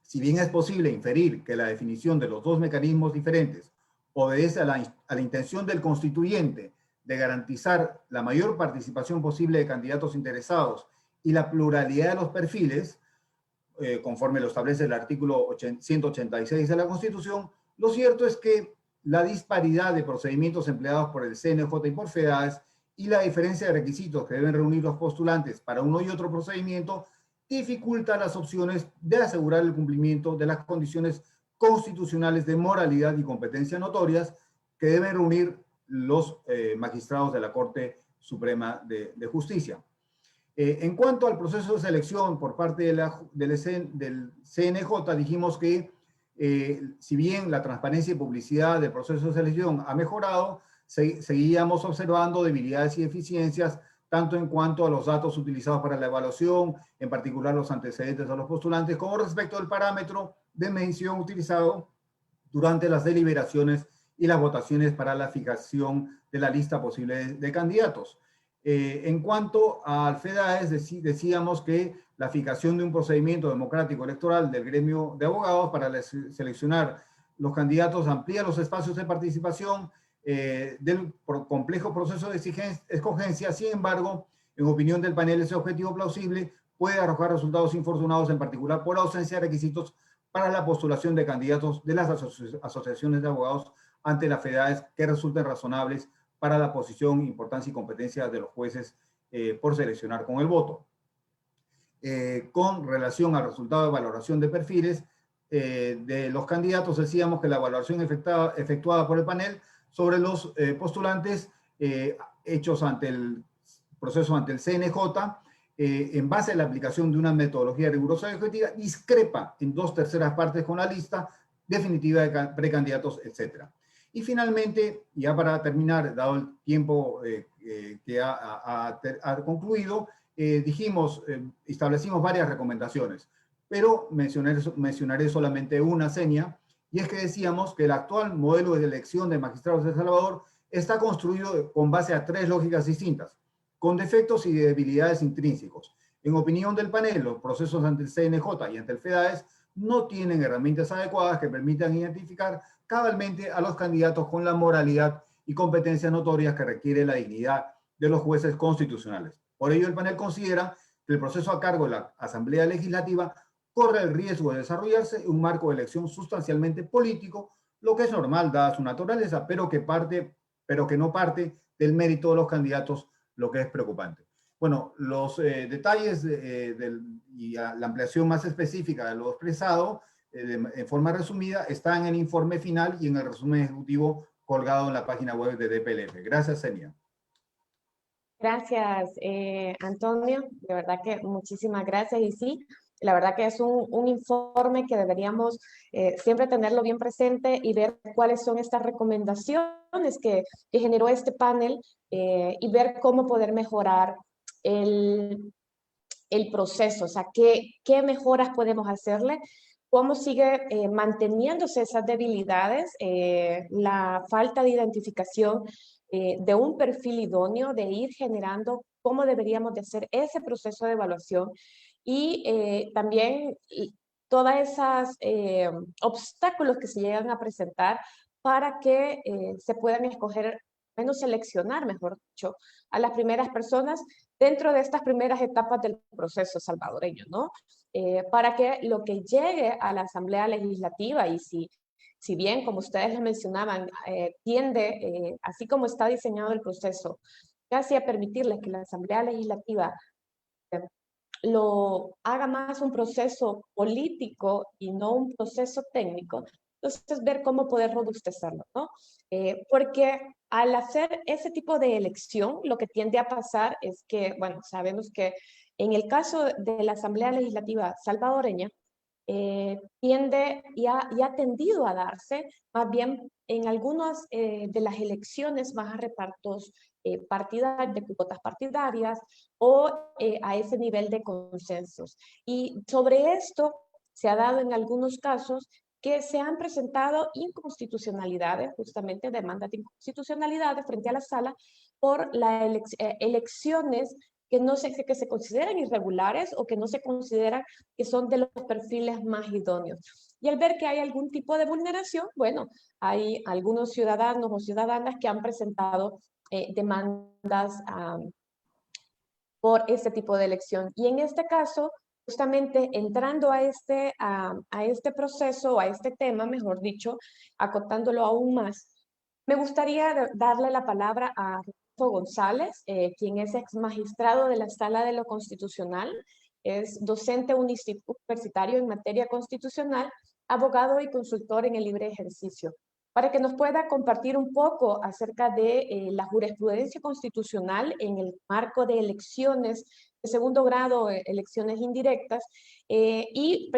si bien es posible inferir que la definición de los dos mecanismos diferentes obedece a la intención del constituyente de garantizar la mayor participación posible de candidatos interesados y la pluralidad de los perfiles, conforme lo establece el artículo 186 de la Constitución, lo cierto es que la disparidad de procedimientos empleados por el CNJ y por FEDAES y la diferencia de requisitos que deben reunir los postulantes para uno y otro procedimiento dificulta las opciones de asegurar el cumplimiento de las condiciones constitucionales de moralidad y competencia notorias que deben reunir los magistrados de la Corte Suprema de Justicia. En cuanto al proceso de selección por parte del CNJ, dijimos que si bien la transparencia y publicidad del proceso de selección ha mejorado, seguíamos observando debilidades y deficiencias tanto en cuanto a los datos utilizados para la evaluación, en particular los antecedentes de los postulantes, como respecto al parámetro de medición utilizado durante las deliberaciones y las votaciones para la fijación de la lista posible de candidatos. En cuanto al FEDAES, decíamos que la fijación de un procedimiento democrático electoral del gremio de abogados para seleccionar los candidatos amplía los espacios de participación del complejo proceso de escogencia. Sin embargo, en opinión del panel, ese objetivo plausible puede arrojar resultados infortunados, en particular por ausencia de requisitos para la postulación de candidatos de las asociaciones de abogados ante la FEDAES que resulten razonables para la posición, importancia y competencia de los jueces por seleccionar con el voto. Con relación al resultado de valoración de perfiles, de los candidatos, decíamos que la evaluación efectuada por el panel sobre los postulantes hechos ante el proceso ante el CNJ, en base a la aplicación de una metodología rigurosa y objetiva, discrepa en 2/3 partes con la lista definitiva de precandidatos, etc. Y finalmente, ya para terminar, dado el tiempo que ha concluido, establecimos varias recomendaciones, pero mencionaré solamente una, Senia, y es que decíamos que el actual modelo de elección de magistrados de El Salvador está construido con base a 3 lógicas distintas, con defectos y debilidades intrínsecos. En opinión del panel, los procesos ante el CNJ y ante el FEDAES no tienen herramientas adecuadas que permitan identificar cabalmente a los candidatos con la moralidad y competencias notorias que requiere la dignidad de los jueces constitucionales. Por ello, el panel considera que el proceso a cargo de la Asamblea Legislativa corre el riesgo de desarrollarse un marco de elección sustancialmente político, lo que es normal dada su naturaleza, pero que no parte del mérito de los candidatos, lo que es preocupante. Bueno, los detalles y la ampliación más específica de lo expresado en forma resumida está en el informe final y en el resumen ejecutivo colgado en la página web de DPLF. Gracias, Senia. Gracias, Antonio. De verdad que muchísimas gracias. Y sí, la verdad que es un informe que deberíamos siempre tenerlo bien presente y ver cuáles son estas recomendaciones que generó este panel y ver cómo poder mejorar el proceso, o sea, qué mejoras podemos hacerle, cómo sigue manteniéndose esas debilidades, la falta de identificación de un perfil idóneo, de ir generando cómo deberíamos de hacer ese proceso de evaluación y también todas esas obstáculos que se llegan a presentar para que se puedan escoger, menos seleccionar, mejor dicho, a las primeras personas dentro de estas primeras etapas del proceso salvadoreño, ¿no? Para que lo que llegue a la Asamblea Legislativa, y si bien, como ustedes lo mencionaban, tiende, así como está diseñado el proceso, casi a permitirles que la Asamblea Legislativa lo haga más un proceso político y no un proceso técnico, entonces ver cómo poder robustecerlo, ¿no? Porque al hacer ese tipo de elección, lo que tiende a pasar es que, bueno, sabemos que en el caso de la Asamblea Legislativa salvadoreña, tiende y ha tendido a darse más bien en algunas de las elecciones más a repartos partidarios, de cuotas partidarias o a ese nivel de consensos. Y sobre esto se ha dado en algunos casos que se han presentado inconstitucionalidades, justamente demandas de inconstitucionalidades frente a la sala por las elecciones que se consideran irregulares o que no se consideran que son de los perfiles más idóneos. Y al ver que hay algún tipo de vulneración, bueno, hay algunos ciudadanos o ciudadanas que han presentado demandas por este tipo de elección. Y en este caso, justamente entrando a este proceso, a este tema, mejor dicho, acotándolo aún más, me gustaría darle la palabra a Rodolfo González, quien es ex magistrado de la Sala de lo Constitucional, es docente universitario en materia constitucional, abogado y consultor en el libre ejercicio, para que nos pueda compartir un poco acerca de la jurisprudencia constitucional en el marco de elecciones de segundo grado, elecciones indirectas, y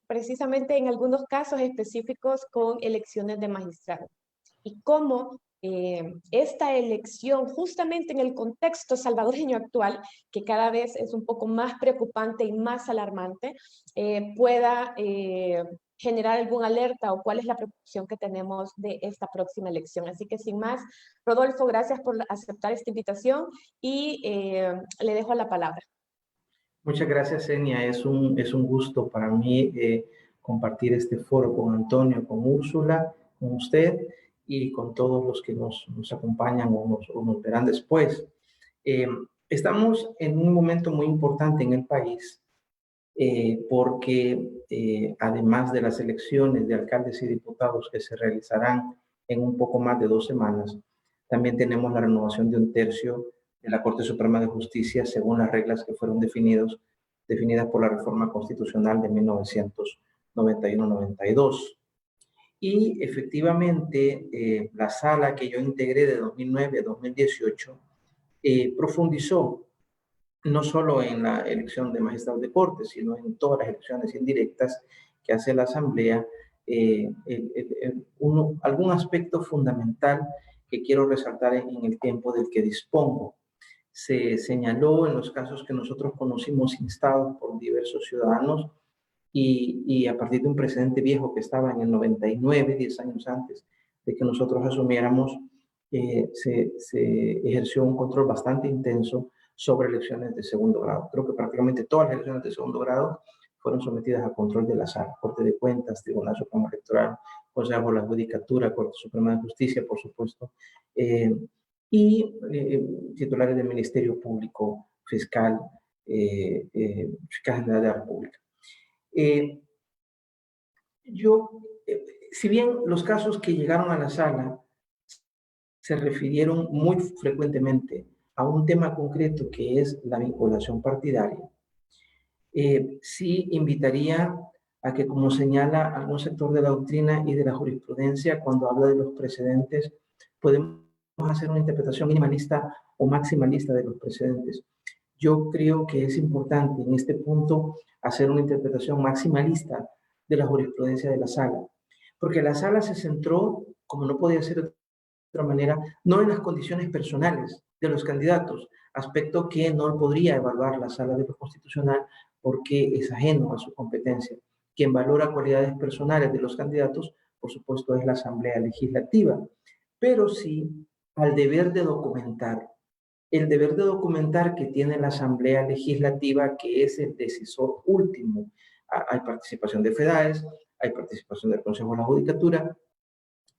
precisamente en algunos casos específicos con elecciones de magistrados. Y cómo esta elección, justamente en el contexto salvadoreño actual, que cada vez es un poco más preocupante y más alarmante, pueda generar alguna alerta o cuál es la preocupación que tenemos de esta próxima elección. Así que sin más, Rodolfo, gracias por aceptar esta invitación y le dejo la palabra. Muchas gracias, Senia. Es un gusto para mí compartir este foro con Antonio, con Úrsula, con usted y con todos los que nos acompañan o nos verán después. Estamos en un momento muy importante en el país porque además de las elecciones de alcaldes y diputados que se realizarán en un poco más de 2 semanas, también tenemos la renovación de 1/3 de la Corte Suprema de Justicia según las reglas que fueron definidas por la reforma constitucional de 1990. 91-92. Y efectivamente, la sala que yo integré de 2009 a 2018 profundizó no solo en la elección de magistrados de corte, sino en todas las elecciones indirectas que hace la Asamblea, algún aspecto fundamental que quiero resaltar en el tiempo del que dispongo. Se señaló en los casos que nosotros conocimos instados por diversos ciudadanos y a partir de un precedente viejo que estaba en el 99, 10 años antes de que nosotros asumiéramos, se ejerció un control bastante intenso sobre elecciones de segundo grado. Creo que prácticamente todas las elecciones de segundo grado fueron sometidas a control de la sala, Corte de Cuentas, Tribunal Supremo Electoral, Consejo de la Judicatura, Corte Suprema de Justicia, por supuesto, y titulares del Ministerio Público, Fiscal, Fiscal General de la República. Si bien los casos que llegaron a la sala se refirieron muy frecuentemente a un tema concreto que es la vinculación partidaria, sí invitaría a que, como señala algún sector de la doctrina y de la jurisprudencia, cuando habla de los precedentes, podemos hacer una interpretación minimalista o maximalista de los precedentes. Yo creo que es importante en este punto hacer una interpretación maximalista de la jurisprudencia de la sala, porque la sala se centró, como no podía ser de otra manera, no en las condiciones personales de los candidatos, aspecto que no podría evaluar la sala de lo constitucional porque es ajeno a su competencia. Quien valora cualidades personales de los candidatos, por supuesto, es la Asamblea Legislativa, pero sí al deber de documentar. El deber de documentar que tiene la Asamblea Legislativa, que es el decisor último. Hay participación de FEDAES, hay participación del Consejo de la Judicatura,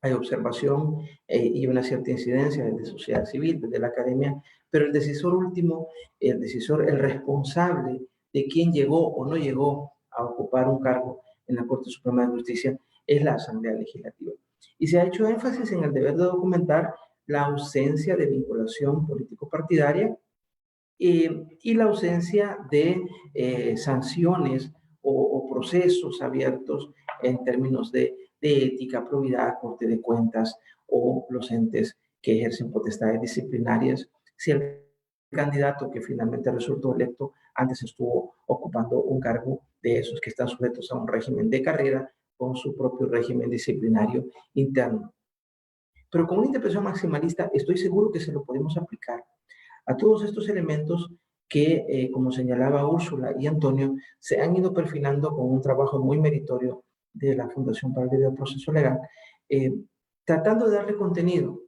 hay observación y una cierta incidencia desde sociedad civil, desde la academia, pero el decisor último, el responsable de quién llegó o no llegó a ocupar un cargo en la Corte Suprema de Justicia es la Asamblea Legislativa. Y se ha hecho énfasis en el deber de documentar la ausencia de vinculación político-partidaria y la ausencia de sanciones o procesos abiertos en términos de ética, probidad, Corte de Cuentas o los entes que ejercen potestades disciplinarias si el candidato que finalmente resultó electo antes estuvo ocupando un cargo de esos que están sujetos a un régimen de carrera con su propio régimen disciplinario interno. Pero con una interpretación maximalista estoy seguro que se lo podemos aplicar a todos estos elementos que, como señalaba Úrsula y Antonio, se han ido perfilando con un trabajo muy meritorio de la Fundación para el Debido Proceso Legal, tratando de darle contenido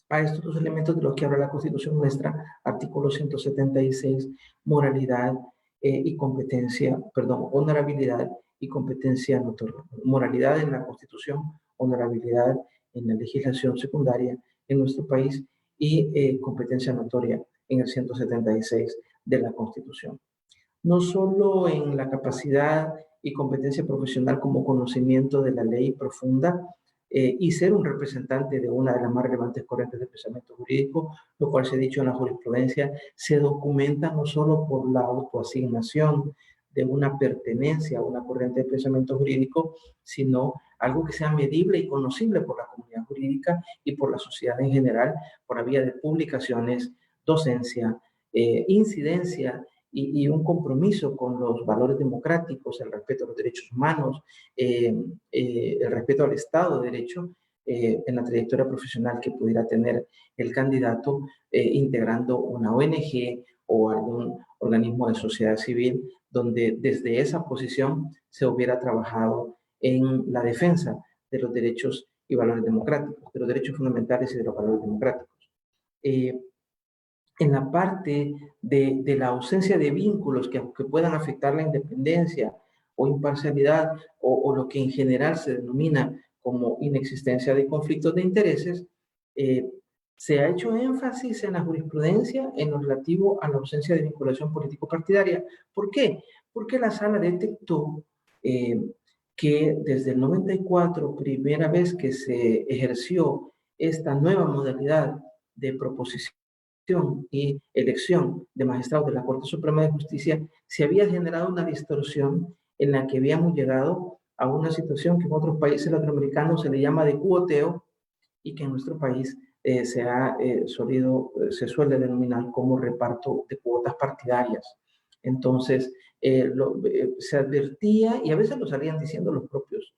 a estos dos elementos de los que habla la Constitución nuestra, artículo 176, moralidad y competencia, perdón, honorabilidad y competencia notoria. Moralidad en la Constitución, honorabilidad en la legislación secundaria en nuestro país y competencia notoria en el 176 de la Constitución. No solo en la capacidad y competencia profesional como conocimiento de la ley profunda y ser un representante de una de las más relevantes corrientes de pensamiento jurídico, lo cual se ha dicho en la jurisprudencia, se documenta no solo por la autoasignación de una pertenencia a una corriente de pensamiento jurídico, sino algo que sea medible y conocible por la comunidad jurídica y por la sociedad en general, por la vía de publicaciones, docencia, incidencia y un compromiso con los valores democráticos, el respeto a los derechos humanos, el respeto al Estado de Derecho en la trayectoria profesional que pudiera tener el candidato integrando una ONG o algún organismo de sociedad civil donde desde esa posición se hubiera trabajado en la defensa de los derechos y valores democráticos, de los derechos fundamentales y de los valores democráticos. En la parte de la ausencia de vínculos que puedan afectar la independencia o imparcialidad o lo que en general se denomina como inexistencia de conflictos de intereses, se ha hecho énfasis en la jurisprudencia en lo relativo a la ausencia de vinculación político-partidaria. ¿Por qué? Porque la sala detectó que desde el 94, primera vez que se ejerció esta nueva modalidad de proposición y elección de magistrados de la Corte Suprema de Justicia, se había generado una distorsión en la que habíamos llegado a una situación que en otros países latinoamericanos se le llama de cuoteo y que en nuestro país se suele denominar como reparto de cuotas partidarias. Entonces, se advertía, y a veces lo salían diciendo los propios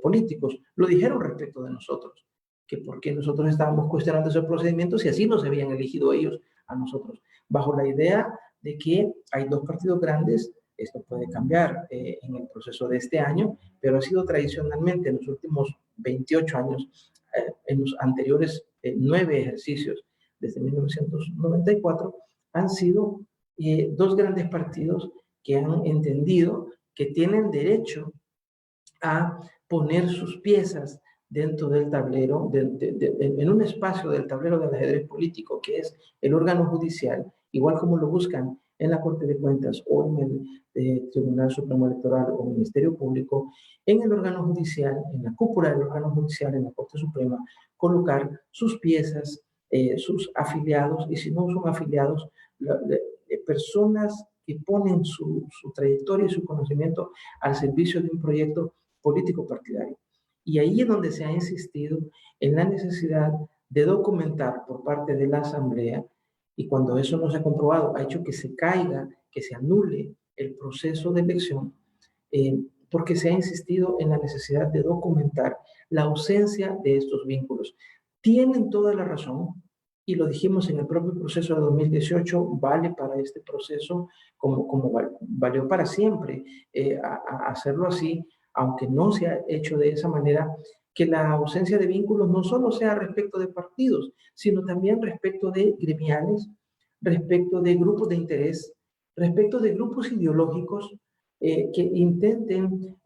políticos, lo dijeron respecto de nosotros, que por qué nosotros estábamos cuestionando esos procedimientos y así nos habían elegido ellos a nosotros, bajo la idea de que hay dos partidos grandes. Esto puede cambiar en el proceso de este año, pero ha sido tradicionalmente en los últimos 28 años, en los anteriores 9 ejercicios, desde 1994, han sido dos grandes partidos que han entendido que tienen derecho a poner sus piezas dentro del tablero, en un espacio del tablero del ajedrez político, que es el órgano judicial, igual como lo buscan en la Corte de Cuentas o en el Tribunal Supremo Electoral o Ministerio Público, en el órgano judicial, en la cúpula del órgano judicial, en la Corte Suprema, colocar sus piezas, sus afiliados, y si no son afiliados, personas que ponen su trayectoria y su conocimiento al servicio de un proyecto político partidario. Y ahí es donde se ha insistido en la necesidad de documentar por parte de la Asamblea, y cuando eso no se ha comprobado, ha hecho que se caiga, que se anule el proceso de elección, porque se ha insistido en la necesidad de documentar la ausencia de estos vínculos. Tienen toda la razón, y lo dijimos en el propio proceso de 2018, vale para este proceso como valió para siempre hacerlo así, aunque no se ha hecho de esa manera, que la ausencia de vínculos no solo sea respecto de partidos, sino también respecto de gremiales, respecto de grupos de interés, respecto de grupos ideológicos que intenten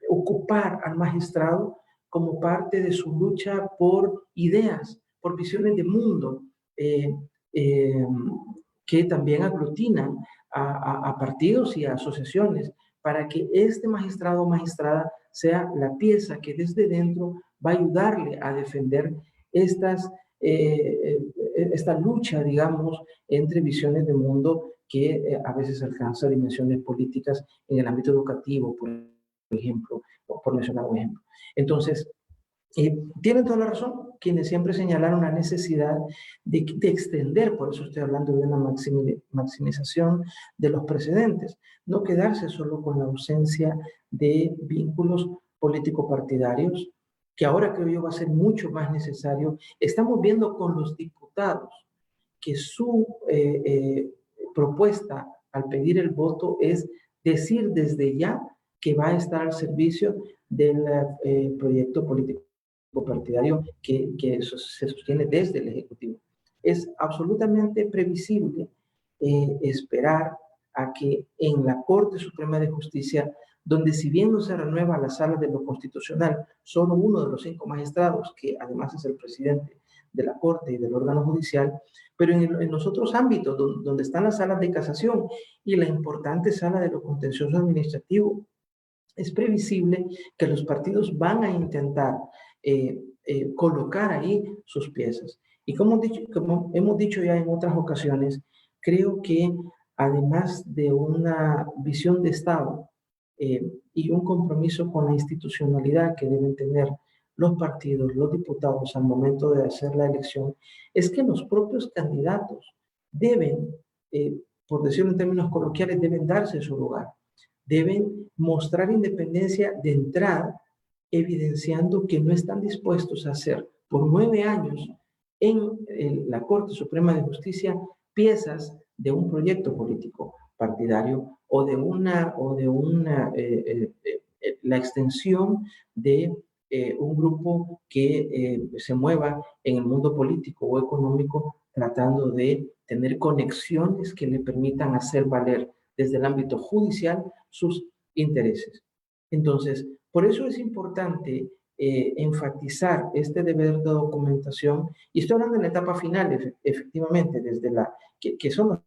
ocupar al magistrado como parte de su lucha por ideas, por visiones de mundo, que también aglutinan a partidos y a asociaciones, para que este magistrado o magistrada sea la pieza que desde dentro va a ayudarle a defender esta lucha, digamos, entre visiones de mundo que a veces alcanza dimensiones políticas en el ámbito educativo, por ejemplo, por mencionar un ejemplo. Entonces, tienen toda la razón quienes siempre señalaron la necesidad de extender, por eso estoy hablando de una maximización de los precedentes, no quedarse solo con la ausencia de vínculos político-partidarios, que ahora creo yo va a ser mucho más necesario. Estamos viendo con los diputados que su propuesta al pedir el voto es decir desde ya que va a estar al servicio del proyecto político partidario que se sostiene desde el Ejecutivo. Es absolutamente previsible esperar a que en la Corte Suprema de Justicia, donde si bien no se renueva la Sala de lo Constitucional, solo uno de los 5 magistrados, que además es el presidente de la Corte y del órgano judicial, pero en los otros ámbitos donde están las salas de casación y la importante Sala de lo Contencioso Administrativo, es previsible que los partidos van a intentar colocar ahí sus piezas. Y como hemos dicho ya en otras ocasiones, creo que además de una visión de Estado y un compromiso con la institucionalidad que deben tener los partidos, los diputados al momento de hacer la elección, es que los propios candidatos deben, por decirlo en términos coloquiales, deben darse su lugar. Deben mostrar independencia de entrada, evidenciando que no están dispuestos a hacer por 9 años en la Corte Suprema de Justicia piezas de un proyecto político partidario o de la extensión de un grupo que se mueva en el mundo político o económico tratando de tener conexiones que le permitan hacer valer desde el ámbito judicial sus intereses. Entonces, por eso es importante enfatizar este deber de documentación, y estoy hablando en la etapa final, efectivamente, desde que son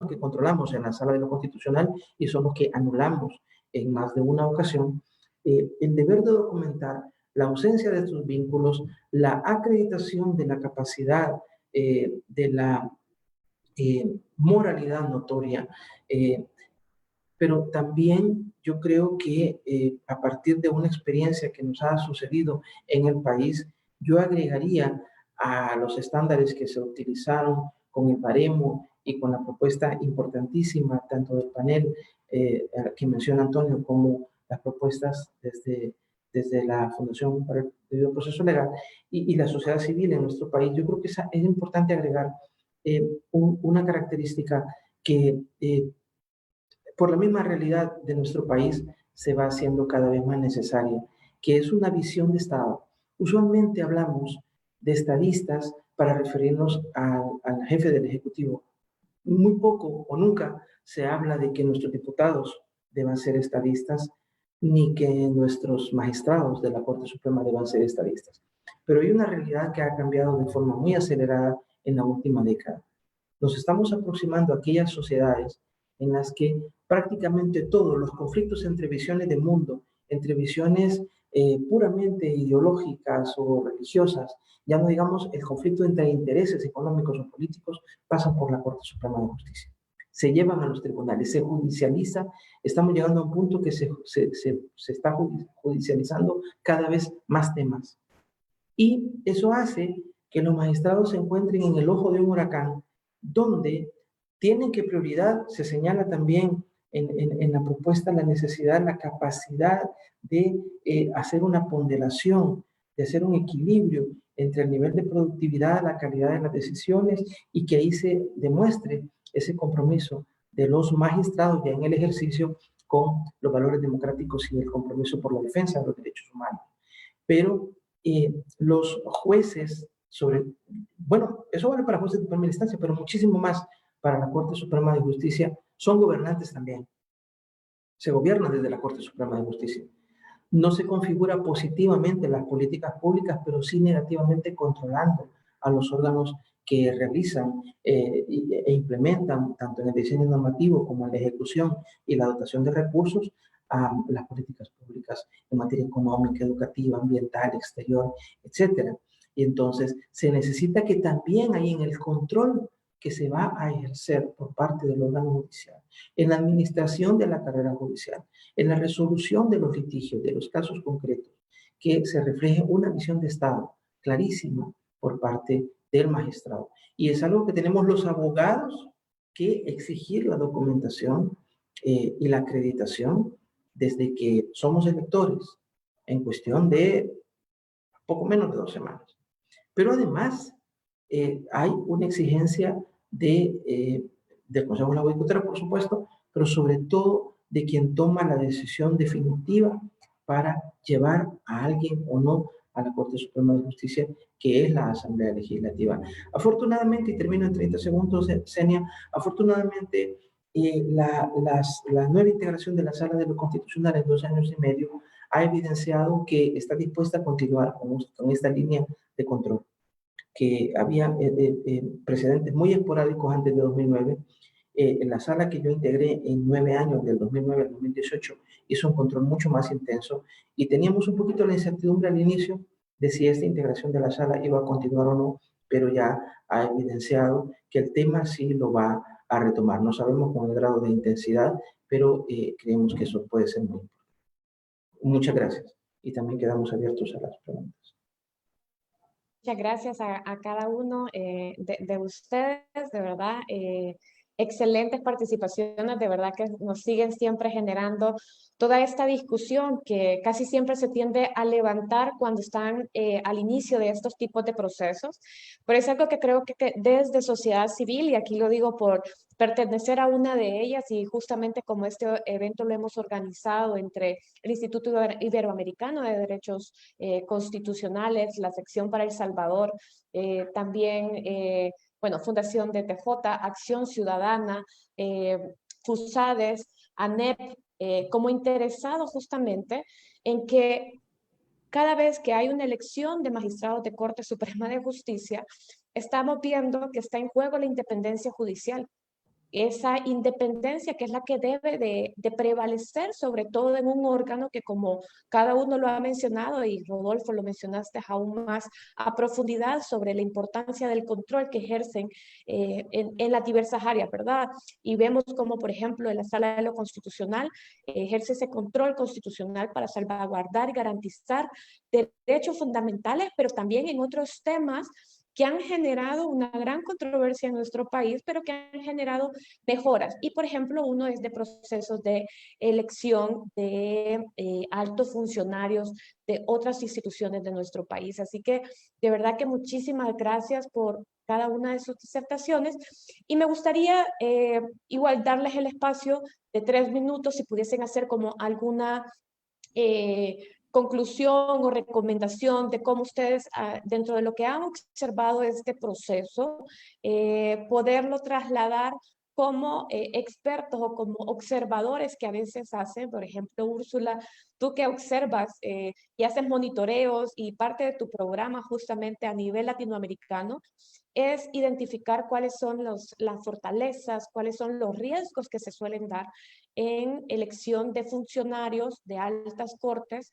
los que controlamos en la Sala de lo Constitucional y son los que anulamos en más de una ocasión, el deber de documentar la ausencia de estos vínculos, la acreditación de la capacidad, de la moralidad notoria, pero también yo creo que a partir de una experiencia que nos ha sucedido en el país, yo agregaría a los estándares que se utilizaron con el baremo y con la propuesta importantísima, tanto del panel que menciona Antonio, como las propuestas desde la Fundación para el Debido Proceso Legal y la sociedad civil en nuestro país. Yo creo que es importante agregar una característica que por la misma realidad de nuestro país se va haciendo cada vez más necesaria, que es una visión de Estado. Usualmente hablamos de estadistas para referirnos al jefe del Ejecutivo. Muy poco o nunca se habla de que nuestros diputados deban ser estadistas, ni que nuestros magistrados de la Corte Suprema deban ser estadistas. Pero hay una realidad que ha cambiado de forma muy acelerada en la última década. Nos estamos aproximando a aquellas sociedades en las que prácticamente todos los conflictos entre visiones de mundo, entre visiones puramente ideológicas o religiosas, ya no digamos el conflicto entre intereses económicos o políticos, pasan por la Corte Suprema de Justicia. Se llevan a los tribunales, se judicializa, estamos llegando a un punto que se está judicializando cada vez más temas. Y eso hace que los magistrados se encuentren en el ojo de un huracán, donde tienen que prioridad, se señala también en la propuesta, la necesidad, la capacidad de hacer una ponderación, de hacer un equilibrio entre el nivel de productividad, la calidad de las decisiones y que ahí se demuestre ese compromiso de los magistrados ya en el ejercicio con los valores democráticos y el compromiso por la defensa de los derechos humanos. Pero los jueces, bueno, eso vale para jueces de primera instancia, pero muchísimo más para la Corte Suprema de Justicia, son gobernantes también. Se gobierna desde la Corte Suprema de Justicia. No se configura positivamente las políticas públicas, pero sí negativamente controlando a los órganos que realizan e implementan, tanto en el diseño normativo como en la ejecución y la dotación de recursos, a las políticas públicas en materia económica, educativa, ambiental, exterior, etc. Y entonces se necesita que también hay en el control que se va a ejercer por parte del órgano judicial, en la administración de la carrera judicial, en la resolución de los litigios, de los casos concretos, que se refleje una visión de Estado clarísima por parte del magistrado. Y es algo que tenemos los abogados que exigir la documentación y la acreditación desde que somos electores, en cuestión de poco menos de 2 semanas. Pero además hay una exigencia del Consejo de la Judicatura, por supuesto, pero sobre todo de quien toma la decisión definitiva para llevar a alguien o no a la Corte Suprema de Justicia, que es la Asamblea Legislativa. Afortunadamente, y termino en 30 segundos, Senia, afortunadamente la nueva integración de la Sala de lo Constitucional en 2 años y medio ha evidenciado que está dispuesta a continuar con esta línea de control, que había precedentes muy esporádicos antes de 2009. En la sala que yo integré en 9 años, del 2009 al 2018, hizo un control mucho más intenso y teníamos un poquito la incertidumbre al inicio de si esta integración de la sala iba a continuar o no, pero ya ha evidenciado que el tema sí lo va a retomar. No sabemos con el grado de intensidad, pero creemos que eso puede ser muy importante. Muchas gracias. Y también quedamos abiertos a las preguntas. Muchas gracias a cada uno de ustedes, de verdad. Excelentes participaciones, de verdad que nos siguen siempre generando toda esta discusión que casi siempre se tiende a levantar cuando están al inicio de estos tipos de procesos. Pero es algo que creo que desde sociedad civil, y aquí lo digo por pertenecer a una de ellas, y justamente como este evento lo hemos organizado entre el Instituto Iberoamericano de Derechos Constitucionales, la sección para El Salvador, también bueno, Fundación de TJ, Acción Ciudadana, FUSADES, ANEP, como interesados justamente en que cada vez que hay una elección de magistrados de Corte Suprema de Justicia, estamos viendo que está en juego la independencia judicial. esa independencia que es la que debe de prevalecer, sobre todo en un órgano que, como cada uno lo ha mencionado, y Rodolfo lo mencionaste aún más a profundidad sobre la importancia del control que ejercen en las diversas áreas, ¿verdad? Y vemos como, por ejemplo, en la Sala de lo Constitucional ejerce ese control constitucional para salvaguardar y garantizar derechos fundamentales, pero también en otros temas que han generado una gran controversia en nuestro país, pero que han generado mejoras. Y, por ejemplo, uno es de procesos de elección de altos funcionarios de otras instituciones de nuestro país. Así que, de verdad que muchísimas gracias por cada una de sus disertaciones. Y me gustaría igual darles el espacio de 3 minutos, si pudiesen hacer como alguna conclusión o recomendación de cómo ustedes, dentro de lo que han observado este proceso, poderlo trasladar como expertos o como observadores que a veces hacen. Por ejemplo, Úrsula, tú que observas y haces monitoreos, y parte de tu programa justamente a nivel latinoamericano es identificar cuáles son las fortalezas, cuáles son los riesgos que se suelen dar en elección de funcionarios de altas cortes,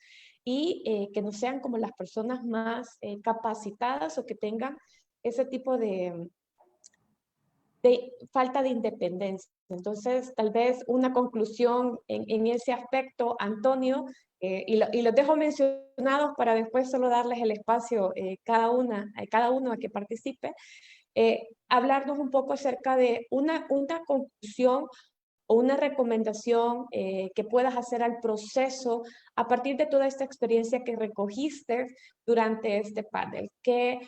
y que no sean como las personas más capacitadas o que tengan ese tipo de falta de independencia. Entonces, tal vez una conclusión en ese aspecto, Antonio, y los dejo mencionados para después solo darles el espacio cada uno a que participe, hablarnos un poco acerca de una conclusión o una recomendación que puedas hacer al proceso a partir de toda esta experiencia que recogiste durante este panel. ¿Qué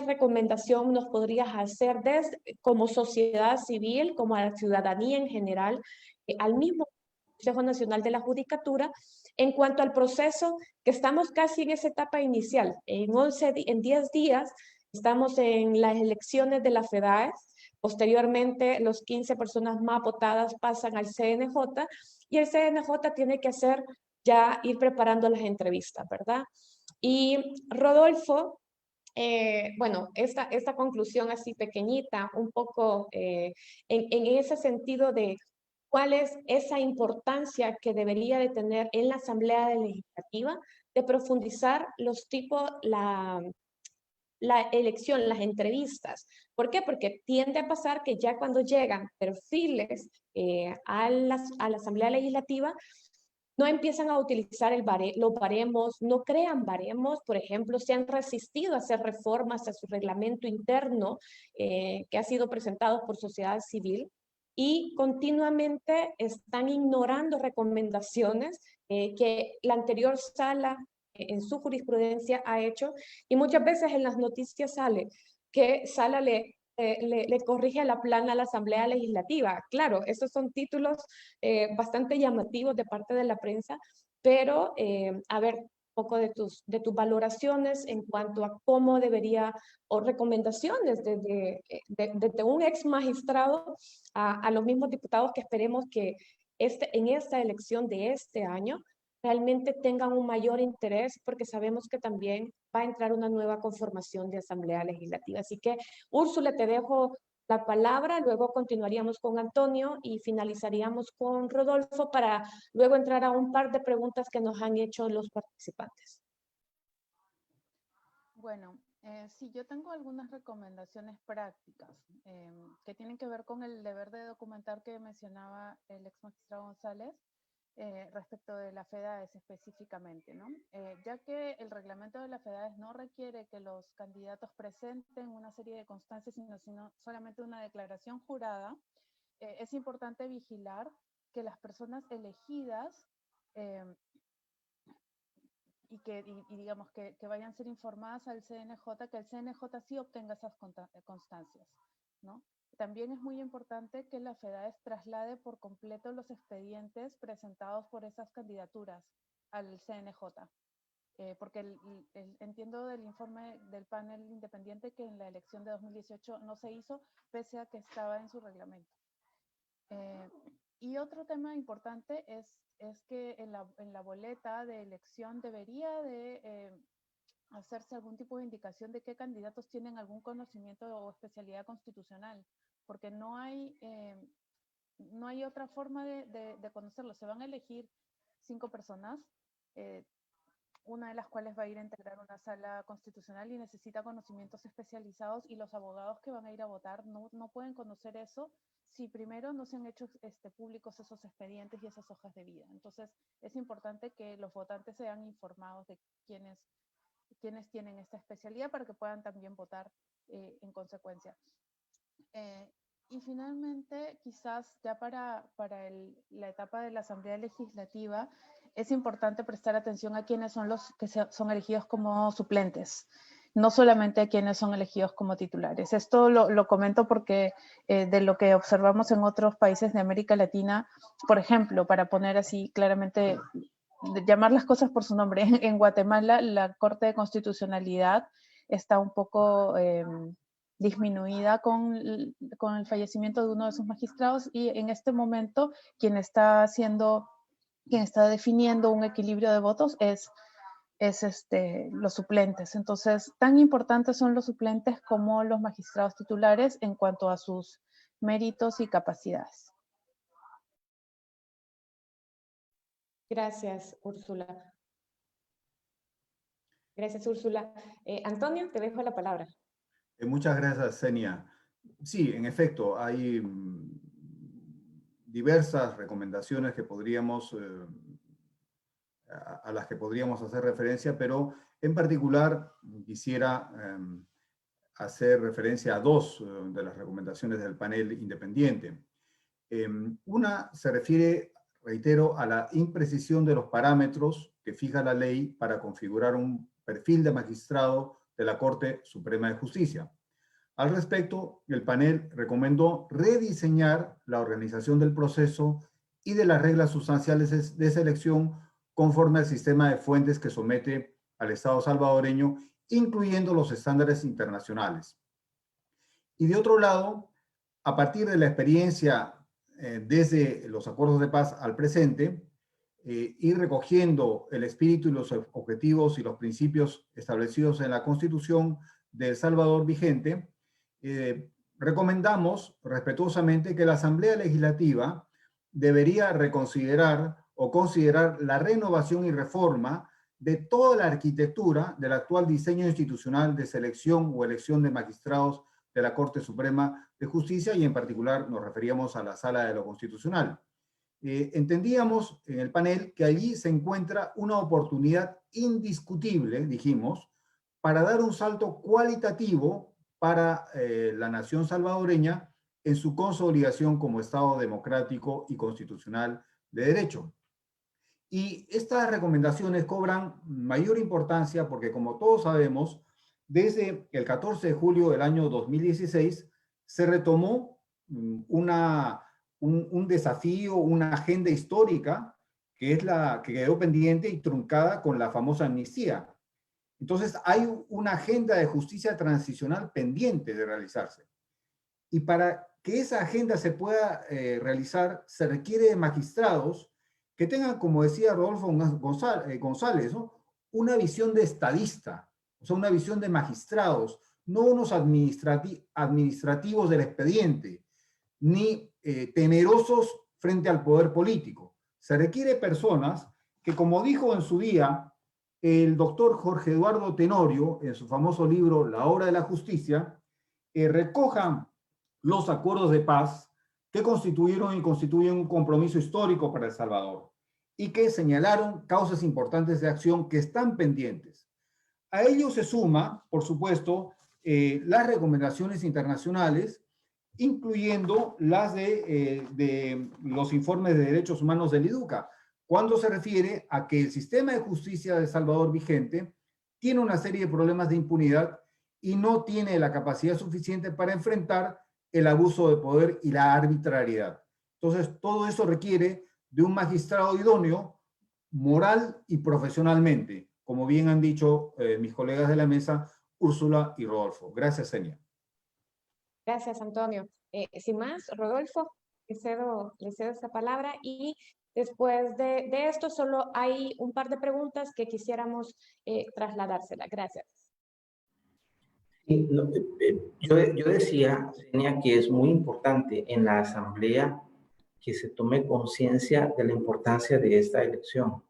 recomendación nos podrías hacer desde, como sociedad civil, como a la ciudadanía en general, al mismo Consejo Nacional de la Judicatura, en cuanto al proceso, que estamos casi en esa etapa inicial? En 10 días estamos en las elecciones de la FEDAES. Posteriormente, los 15 personas más votadas pasan al CNJ, y el CNJ tiene que ir preparando las entrevistas, ¿verdad? Y Rodolfo, bueno, esta conclusión así pequeñita, un poco en ese sentido de cuál es esa importancia que debería de tener en la Asamblea Legislativa de profundizar los tipos, la elección, las entrevistas. ¿Por qué? Porque tiende a pasar que ya cuando llegan perfiles a la Asamblea Legislativa, no empiezan a utilizar los baremos, no crean baremos. Por ejemplo, se han resistido a hacer reformas a su reglamento interno que ha sido presentado por sociedad civil, y continuamente están ignorando recomendaciones que la anterior sala en su jurisprudencia ha hecho, y muchas veces en las noticias sale que Sala le corrige la plana a la Asamblea Legislativa. Claro, esos son títulos bastante llamativos de parte de la prensa, pero a ver, un poco de tus valoraciones en cuanto a cómo debería, o recomendaciones desde un ex magistrado a los mismos diputados, que esperemos que en esta elección de este año realmente tengan un mayor interés, porque sabemos que también va a entrar una nueva conformación de Asamblea Legislativa. Así que, Úrsula, te dejo la palabra, luego continuaríamos con Antonio y finalizaríamos con Rodolfo, para luego entrar a un par de preguntas que nos han hecho los participantes. Bueno, sí, yo tengo algunas recomendaciones prácticas que tienen que ver con el deber de documentar que mencionaba el ex magistrado González respecto de la FEDAES específicamente, ¿no? Ya que el reglamento de la FEDAES no requiere que los candidatos presenten una serie de constancias, sino solamente una declaración jurada, es importante vigilar que las personas elegidas y digamos que vayan a ser informadas al CNJ, que el CNJ sí obtenga esas constancias, ¿no? También es muy importante que la FEDAES traslade por completo los expedientes presentados por esas candidaturas al CNJ, porque entiendo del informe del panel independiente que en la elección de 2018 no se hizo, pese a que estaba en su reglamento. Y otro tema importante es que en la boleta de elección debería de hacerse algún tipo de indicación de qué candidatos tienen algún conocimiento o especialidad constitucional, porque no hay otra forma de conocerlo. Se van a elegir 5 personas, una de las cuales va a ir a integrar una sala constitucional y necesita conocimientos especializados, y los abogados que van a ir a votar no pueden conocer eso si primero no se han hecho públicos esos expedientes y esas hojas de vida. Entonces, es importante que los votantes sean informados de quiénes tienen esta especialidad para que puedan también votar en consecuencia. Y finalmente, quizás ya para la etapa de la Asamblea Legislativa, es importante prestar atención a quienes son los que son elegidos como suplentes, no solamente a quienes son elegidos como titulares. Esto lo comento porque de lo que observamos en otros países de América Latina, por ejemplo, para poner así claramente, llamar las cosas por su nombre, en Guatemala la Corte de Constitucionalidad está un poco disminuida con el fallecimiento de uno de sus magistrados, y en este momento quien está definiendo un equilibrio de votos es los suplentes. Entonces, tan importantes son los suplentes como los magistrados titulares en cuanto a sus méritos y capacidades. Gracias, Úrsula. Gracias, Úrsula. Antonio, te dejo la palabra. Muchas gracias, Senia. Sí, en efecto, hay diversas recomendaciones que podríamos, a las que podríamos hacer referencia, pero en particular quisiera hacer referencia a 2 de las recomendaciones del panel independiente. Una se refiere, reitero, a la imprecisión de los parámetros que fija la ley para configurar un perfil de magistrado de la Corte Suprema de Justicia. Al respecto, el panel recomendó rediseñar la organización del proceso y de las reglas sustanciales de selección conforme al sistema de fuentes que somete al Estado salvadoreño, incluyendo los estándares internacionales. Y de otro lado, a partir de la experiencia desde los acuerdos de paz al presente, y recogiendo el espíritu y los objetivos y los principios establecidos en la Constitución de El Salvador vigente, recomendamos respetuosamente que la Asamblea Legislativa debería reconsiderar o considerar la renovación y reforma de toda la arquitectura del actual diseño institucional de selección o elección de magistrados de la Corte Suprema de Justicia, y en particular nos referíamos a la Sala de lo Constitucional. Entendíamos en el panel que allí se encuentra una oportunidad indiscutible, dijimos, para dar un salto cualitativo para la nación salvadoreña en su consolidación como Estado democrático y constitucional de derecho. Y estas recomendaciones cobran mayor importancia porque, como todos sabemos, desde el 14 de julio del año 2016 se retomó un desafío, una agenda histórica que es la que quedó pendiente y truncada con la famosa amnistía. Entonces hay una agenda de justicia transicional pendiente de realizarse. Y para que esa agenda se pueda realizar, se requiere de magistrados que tengan, como decía Rodolfo González, ¿no?, una visión de estadista, o sea, una visión de magistrados, no unos administrativos del expediente, ni temerosos frente al poder político. Se requiere personas que, como dijo en su día el doctor Jorge Eduardo Tenorio, en su famoso libro La Obra de la Justicia, recojan los acuerdos de paz que constituyeron y constituyen un compromiso histórico para El Salvador y que señalaron causas importantes de acción que están pendientes. A ello se suma, por supuesto, las recomendaciones internacionales, incluyendo las de los informes de derechos humanos del IDUCA, cuando se refiere a que el sistema de justicia de El Salvador vigente tiene una serie de problemas de impunidad y no tiene la capacidad suficiente para enfrentar el abuso de poder y la arbitrariedad. Entonces, todo eso requiere de un magistrado idóneo, moral y profesionalmente, como bien han dicho mis colegas de la mesa, Úrsula y Rodolfo. Gracias, Senia. Gracias, Antonio. Sin más, Rodolfo, le cedo esta palabra, y después de esto solo hay un par de preguntas que quisiéramos trasladársela. Gracias. Sí, no, yo decía, Senia, que es muy importante en la Asamblea que se tome conciencia de la importancia de esta elección.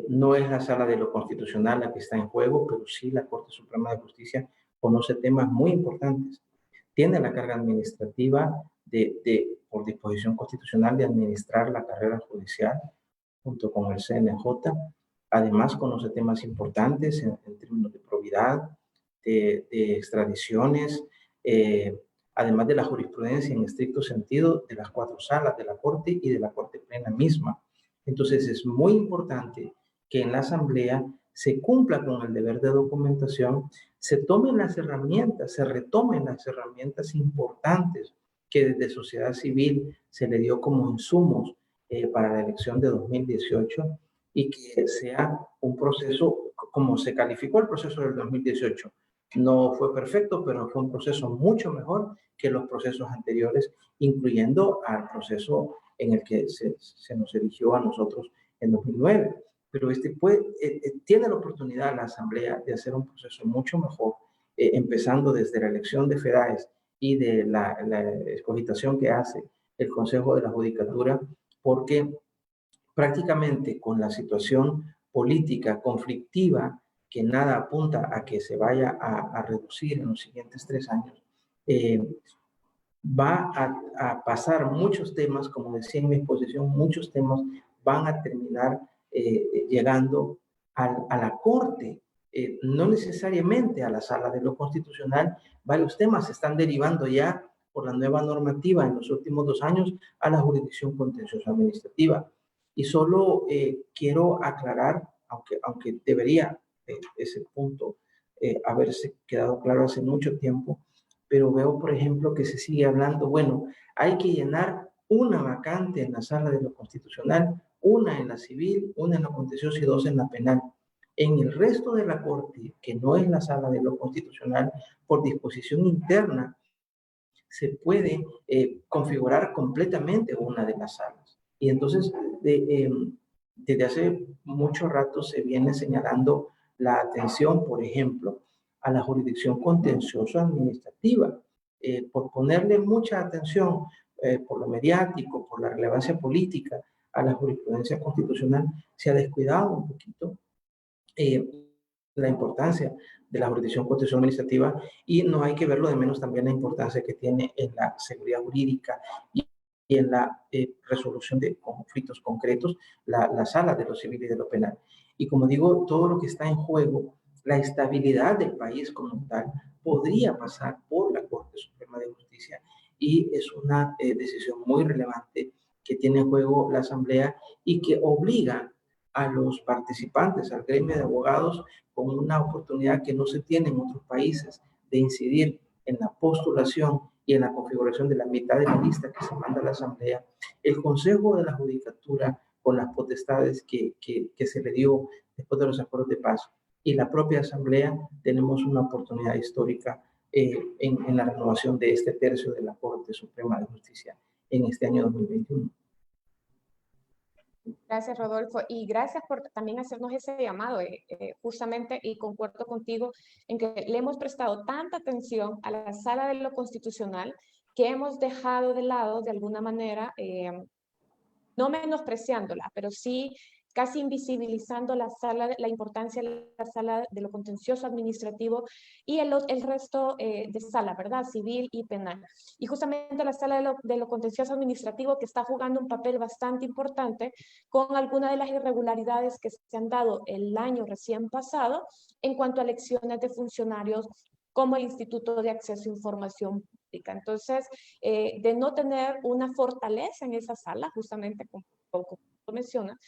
No es la Sala de lo Constitucional la que está en juego, pero sí la Corte Suprema de Justicia conoce temas muy importantes. Tiene la carga administrativa por disposición constitucional de administrar la carrera judicial junto con el CNJ. Además, conoce temas importantes en términos de probidad, de extradiciones, además de la jurisprudencia en estricto sentido de las 4 salas de la Corte y de la Corte Plena misma. Entonces, es muy importante que en la Asamblea se cumpla con el deber de documentación, se tomen las herramientas, se retomen las herramientas importantes que desde sociedad civil se le dio como insumos para la elección de 2018 y que sea un proceso, como se calificó el proceso del 2018. No fue perfecto, pero fue un proceso mucho mejor que los procesos anteriores, incluyendo al proceso en el que se nos eligió a nosotros en 2009. Pero tiene la oportunidad la Asamblea de hacer un proceso mucho mejor, empezando desde la elección de FEDAES y de la escogitación que hace el Consejo de la Judicatura, porque prácticamente con la situación política conflictiva que nada apunta a que se vaya a reducir en los siguientes 3 años, va a pasar muchos temas, como decía en mi exposición, muchos temas van a terminar llegando a la Corte, no necesariamente a la Sala de lo Constitucional. Varios temas se están derivando ya por la nueva normativa en los últimos 2 años a la jurisdicción contenciosa administrativa. Y solo quiero aclarar, aunque debería ese punto haberse quedado claro hace mucho tiempo, pero veo, por ejemplo, que se sigue hablando, bueno, hay que llenar una vacante en la Sala de lo Constitucional, una en la civil, una en lo contencioso y 2 en la penal. En el resto de la Corte, que no es la Sala de lo Constitucional, por disposición interna, se puede configurar completamente una de las salas. Y entonces, desde hace mucho rato se viene señalando la atención, por ejemplo, a la jurisdicción contencioso administrativa, por ponerle mucha atención por lo mediático, por la relevancia política a la jurisprudencia constitucional, se ha descuidado un poquito la importancia de la jurisdicción contencioso administrativa, y no hay que verlo de menos también la importancia que tiene en la seguridad jurídica y en la resolución de conflictos concretos, la sala de lo civil y de lo penal. Y como digo, todo lo que está en juego, la estabilidad del país como tal, podría pasar por la Corte Suprema de Justicia, y es una decisión muy relevante que tiene en juego la Asamblea y que obliga a los participantes, al gremio de abogados, con una oportunidad que no se tiene en otros países de incidir en la postulación y en la configuración de la mitad de la lista que se manda a la Asamblea. El Consejo de la Judicatura, con las potestades que se le dio después de los acuerdos de paz, y la propia Asamblea, tenemos una oportunidad histórica en la renovación de este tercio de la Corte Suprema de Justicia en este año 2021. Gracias, Rodolfo, y gracias por también hacernos ese llamado, justamente, y concuerdo contigo en que le hemos prestado tanta atención a la Sala de lo Constitucional que hemos dejado de lado, de alguna manera, no menospreciándola, pero sí casi invisibilizando la importancia de la Sala de lo Contencioso Administrativo y el resto de salas, ¿verdad? Civil y penal. Y justamente la Sala de lo Contencioso Administrativo, que está jugando un papel bastante importante con algunas de las irregularidades que se han dado el año recién pasado en cuanto a elecciones de funcionarios como el Instituto de Acceso a Información Pública. Entonces, de no tener una fortaleza en esa sala, justamente como menciona,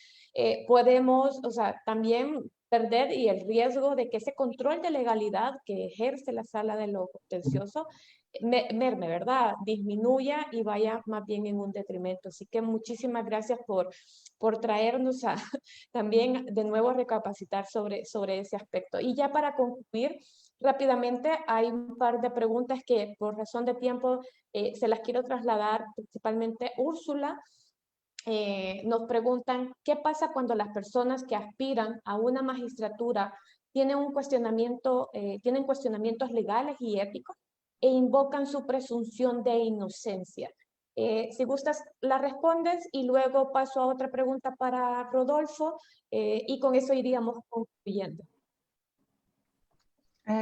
podemos, o sea, también perder y el riesgo de que ese control de legalidad que ejerce la Sala de lo Contencioso merme, ¿verdad? Disminuya y vaya más bien en un detrimento. Así que muchísimas gracias por traernos a también de nuevo a recapacitar sobre ese aspecto. Y ya para concluir, rápidamente, hay un par de preguntas que por razón de tiempo se las quiero trasladar principalmente Úrsula. Nos preguntan, ¿qué pasa cuando las personas que aspiran a una magistratura tienen cuestionamientos legales y éticos e invocan su presunción de inocencia. Si gustas, la respondes y luego paso a otra pregunta para Rodolfo y con eso iríamos concluyendo.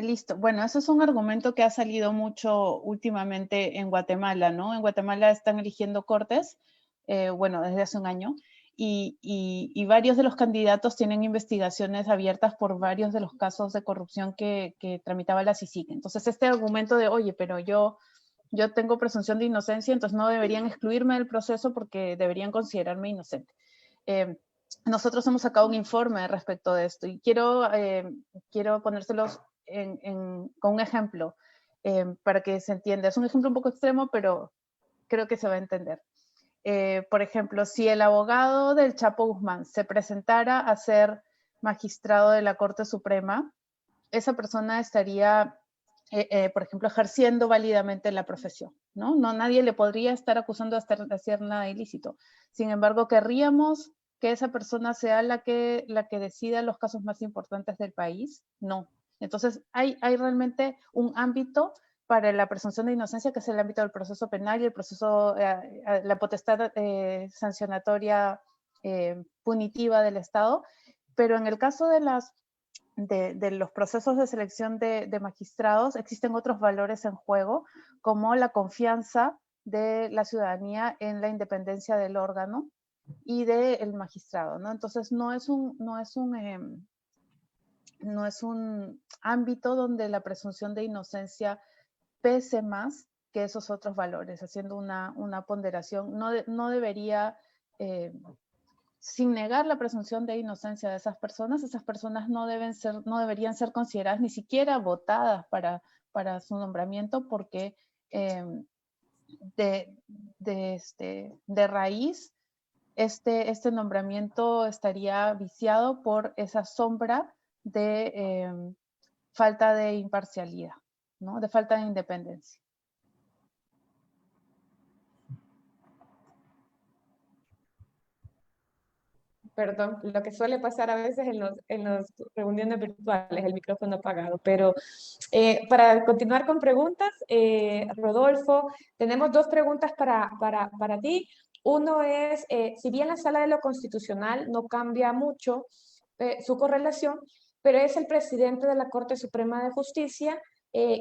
Listo. Bueno, eso es un argumento que ha salido mucho últimamente en Guatemala, ¿no? En Guatemala están eligiendo cortes, bueno, desde hace un año, y varios de los candidatos tienen investigaciones abiertas por varios de los casos de corrupción que tramitaba la CICIG. Entonces, este argumento de, oye, pero yo tengo presunción de inocencia, entonces no deberían excluirme del proceso porque deberían considerarme inocente. Nosotros hemos sacado un informe respecto de esto y quiero ponérselos con un ejemplo para que se entienda. Es un ejemplo un poco extremo, pero creo que se va a entender. Por ejemplo, si el abogado del Chapo Guzmán se presentara a ser magistrado de la Corte Suprema, esa persona estaría, por ejemplo, ejerciendo válidamente la profesión, ¿no? Nadie le podría estar acusando de hacer nada ilícito. Sin embargo, querríamos que esa persona sea la que decida los casos más importantes del país. No. Entonces, hay realmente un ámbito para la presunción de inocencia, que es el ámbito del proceso penal y el proceso, la potestad sancionatoria punitiva del Estado. Pero en el caso de los procesos de selección de magistrados, existen otros valores en juego, como la confianza de la ciudadanía en la independencia del órgano y del magistrado, ¿no? Entonces, no es un ámbito donde la presunción de inocencia pese más que esos otros valores, haciendo una ponderación. No debería, sin negar la presunción de inocencia de esas personas no deberían ser consideradas ni siquiera votadas para su nombramiento, porque de raíz este nombramiento estaría viciado por esa sombra de falta de imparcialidad, ¿no? De falta de independencia. Perdón, lo que suele pasar a veces en las reuniones virtuales, el micrófono apagado. Pero para continuar con preguntas, Rodolfo, tenemos dos preguntas para ti. Uno es, si bien la Sala de lo Constitucional no cambia mucho su correlación, pero es el presidente de la Corte Suprema de Justicia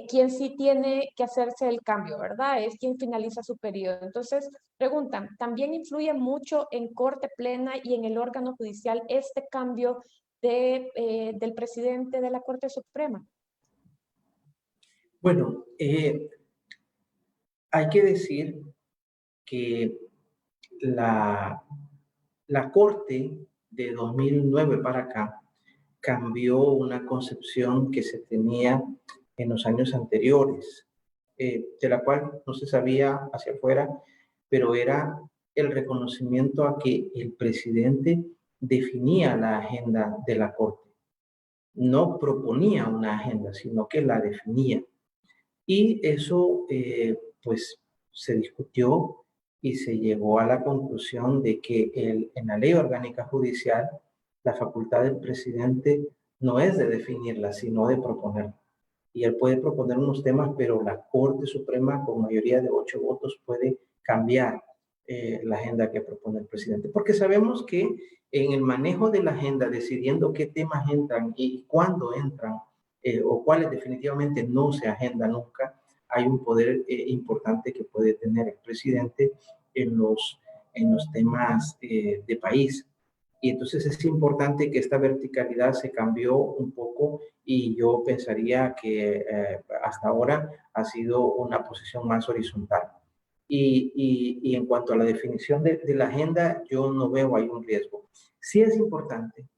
quien sí tiene que hacerse el cambio, ¿verdad? Es quien finaliza su periodo. Entonces, preguntan, ¿también influye mucho en Corte Plena y en el órgano judicial este cambio del presidente de la Corte Suprema? Bueno, hay que decir que la Corte de 2009 para acá cambió una concepción que se tenía en los años anteriores, de la cual no se sabía hacia afuera, pero era el reconocimiento a que el presidente definía la agenda de la Corte. No proponía una agenda, sino que la definía. Y eso, pues, se discutió y se llegó a la conclusión de que en la Ley Orgánica Judicial, la facultad del presidente no es de definirla, sino de proponerla. Y él puede proponer unos temas, pero la Corte Suprema, con mayoría de 8 votos, puede cambiar la agenda que propone el presidente. Porque sabemos que en el manejo de la agenda, decidiendo qué temas entran y cuándo entran, o cuáles definitivamente no se agenda nunca, hay un poder importante que puede tener el presidente en los temas de país. Y entonces es importante que esta verticalidad se cambió un poco y yo pensaría que hasta ahora ha sido una posición más horizontal. Y en cuanto a la definición de la agenda, yo no veo ahí un riesgo. Sí es importante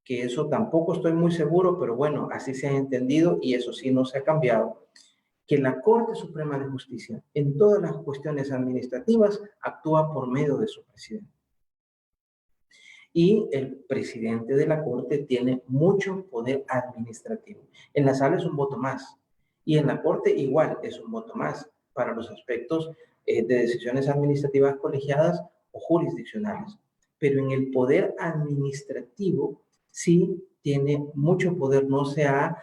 que eso tampoco estoy muy seguro, pero bueno, así se ha entendido y eso sí no se ha cambiado, que la Corte Suprema de Justicia en todas las cuestiones administrativas actúa por medio de su presidente. Y el presidente de la Corte tiene mucho poder administrativo. En la sala es un voto más y en la Corte igual es un voto más para los aspectos de decisiones administrativas colegiadas o jurisdiccionales. Pero en el poder administrativo sí tiene mucho poder, no se ha,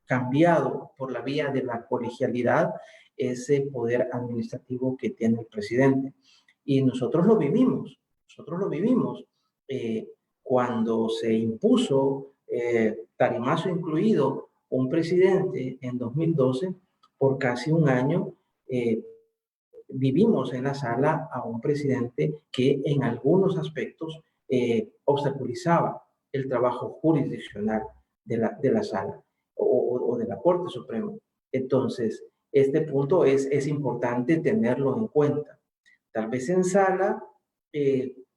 cambiado por la vía de la colegialidad ese poder administrativo que tiene el presidente. Y nosotros lo vivimos, cuando se impuso, tarimazo incluido, un presidente en 2012, por casi un año, vivimos en la sala a un presidente que en algunos aspectos obstaculizaba el trabajo jurisdiccional de la sala o de la Corte Suprema. Entonces, este punto es importante tenerlo en cuenta. Tal vez en sala,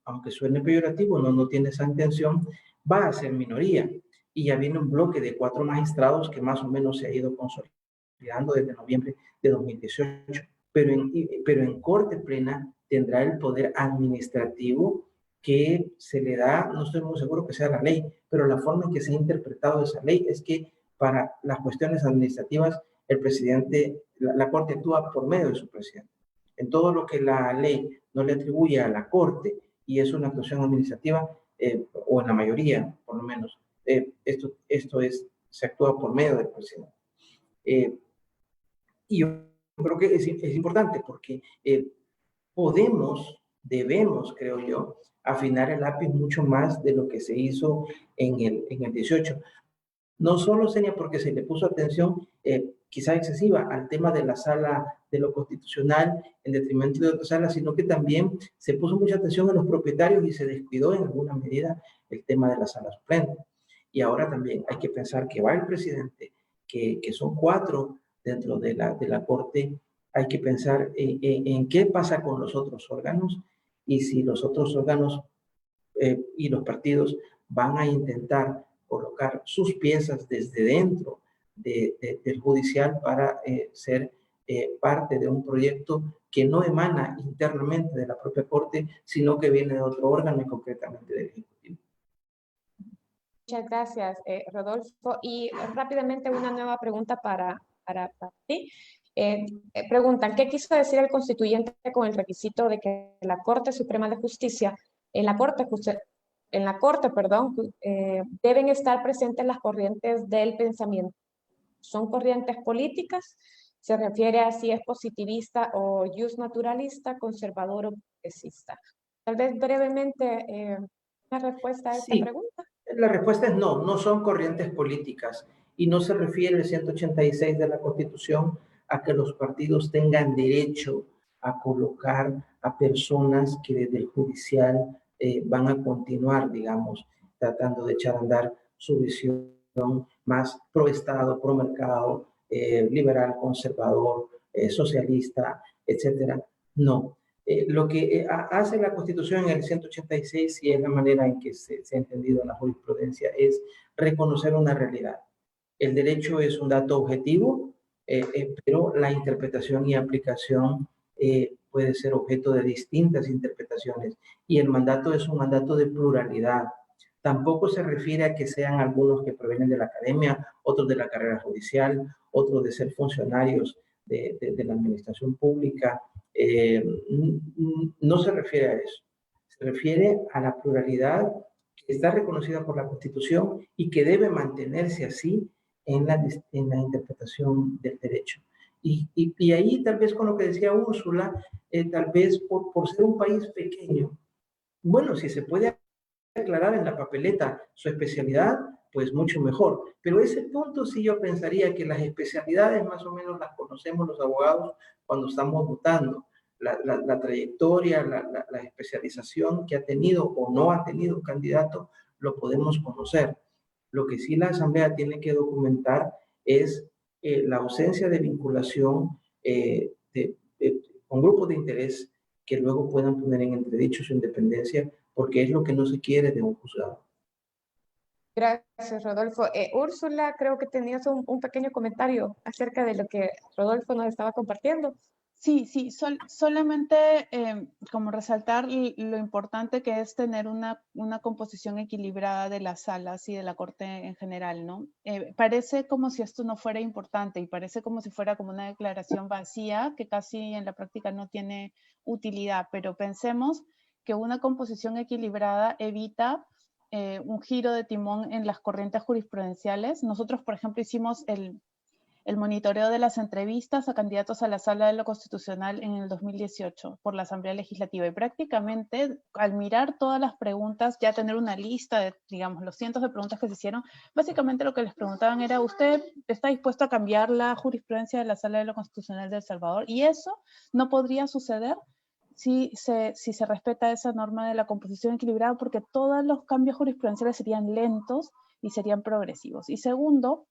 aunque suene peyorativo, no tiene esa intención, va a ser minoría. Y ya viene un bloque de 4 magistrados que más o menos se ha ido consolidando desde noviembre de 2018. Pero en Corte Plena tendrá el poder administrativo que se le da, no estoy muy seguro que sea la ley, pero la forma en que se ha interpretado esa ley es que para las cuestiones administrativas el presidente, la Corte actúa por medio de su presidente. En todo lo que la ley no le atribuye a la Corte y es una actuación administrativa, o en la mayoría, por lo menos, se actúa por medio del presidente. Y yo creo que es importante porque debemos, creo yo, afinar el lápiz mucho más de lo que se hizo en el 18. No solo, Senia, porque se le puso atención quizá excesiva al tema de la sala de lo constitucional en detrimento de otras salas, sino que también se puso mucha atención a los propietarios y se descuidó en alguna medida el tema de la sala suplente. Y ahora también hay que pensar que va el presidente, que son 4 dentro de la Corte. Hay que pensar en qué pasa con los otros órganos y si los otros órganos y los partidos van a intentar colocar sus piezas desde dentro del judicial para ser parte de un proyecto que no emana internamente de la propia Corte, sino que viene de otro órgano y concretamente del Ejecutivo. Muchas gracias, Rodolfo. Y rápidamente una nueva pregunta para ti. Preguntan, ¿qué quiso decir el constituyente con el requisito de que la Corte Suprema de Justicia, en la Corte, deben estar presentes las corrientes del pensamiento? ¿Son corrientes políticas? Se refiere a si es positivista o justnaturalista, conservador o progresista. Tal vez brevemente una respuesta a esta pregunta. La respuesta es no son corrientes políticas y no se refiere el 186 de la Constitución a que los partidos tengan derecho a colocar a personas que desde el judicial van a continuar, digamos, tratando de echar a andar su visión más pro Estado, pro mercado, liberal, conservador, socialista, etcétera. No. Lo que hace la Constitución en el 186, y es la manera en que se ha entendido en la jurisprudencia, es reconocer una realidad. El derecho es un dato objetivo, pero la interpretación y aplicación puede ser objeto de distintas interpretaciones, y el mandato es un mandato de pluralidad. Tampoco se refiere a que sean algunos que provienen de la academia, otros de la carrera judicial, otros de ser funcionarios de la administración pública. No se refiere a eso. Se refiere a la pluralidad que está reconocida por la Constitución y que debe mantenerse así en la interpretación del derecho. Y ahí tal vez con lo que decía Úrsula, tal vez por ser un país pequeño, bueno, si se puede aclarar en la papeleta su especialidad, pues mucho mejor. Pero ese punto sí yo pensaría que las especialidades más o menos las conocemos los abogados cuando estamos votando. La trayectoria, la especialización que ha tenido o no ha tenido un candidato, lo podemos conocer. Lo que sí la Asamblea tiene que documentar es la ausencia de vinculación con grupos de interés que luego puedan poner en entredicho su independencia, porque es lo que no se quiere de un juzgado. Gracias, Rodolfo. Úrsula, creo que tenías un pequeño comentario acerca de lo que Rodolfo nos estaba compartiendo. Sí, solamente como resaltar lo importante que es tener una composición equilibrada de las salas y de la Corte en general, ¿no? Parece como si esto no fuera importante y parece como si fuera como una declaración vacía que casi en la práctica no tiene utilidad, pero pensemos que una composición equilibrada evita un giro de timón en las corrientes jurisprudenciales. Nosotros, por ejemplo, hicimos el monitoreo de las entrevistas a candidatos a la Sala de lo Constitucional en el 2018 por la Asamblea Legislativa, y prácticamente al mirar todas las preguntas, ya tener una lista de, digamos, los cientos de preguntas que se hicieron, básicamente lo que les preguntaban era: ¿usted está dispuesto a cambiar la jurisprudencia de la Sala de lo Constitucional de El Salvador? Y eso no podría suceder si se respeta esa norma de la composición equilibrada, porque todos los cambios jurisprudenciales serían lentos y serían progresivos. Y segundo,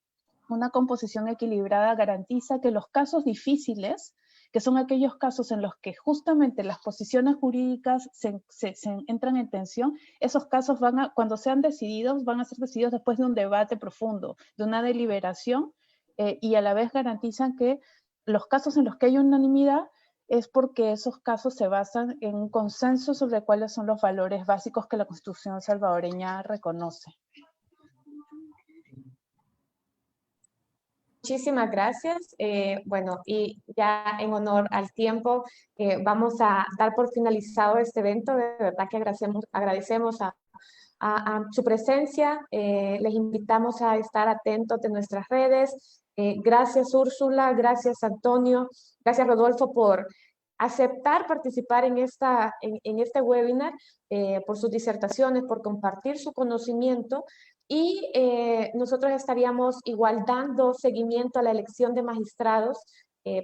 una composición equilibrada garantiza que los casos difíciles, que son aquellos casos en los que justamente las posiciones jurídicas se entran en tensión, esos casos cuando sean decididos, van a ser decididos después de un debate profundo, de una deliberación, y a la vez garantizan que los casos en los que hay unanimidad es porque esos casos se basan en un consenso sobre cuáles son los valores básicos que la Constitución salvadoreña reconoce. Muchísimas gracias. Bueno, y ya en honor al tiempo, vamos a dar por finalizado este evento. De verdad que agradecemos a su presencia. Les invitamos a estar atentos de nuestras redes. Gracias, Úrsula. Gracias, Antonio. Gracias, Rodolfo, por aceptar participar en este webinar, por sus disertaciones, por compartir su conocimiento. Y nosotros estaríamos igual dando seguimiento a la elección de magistrados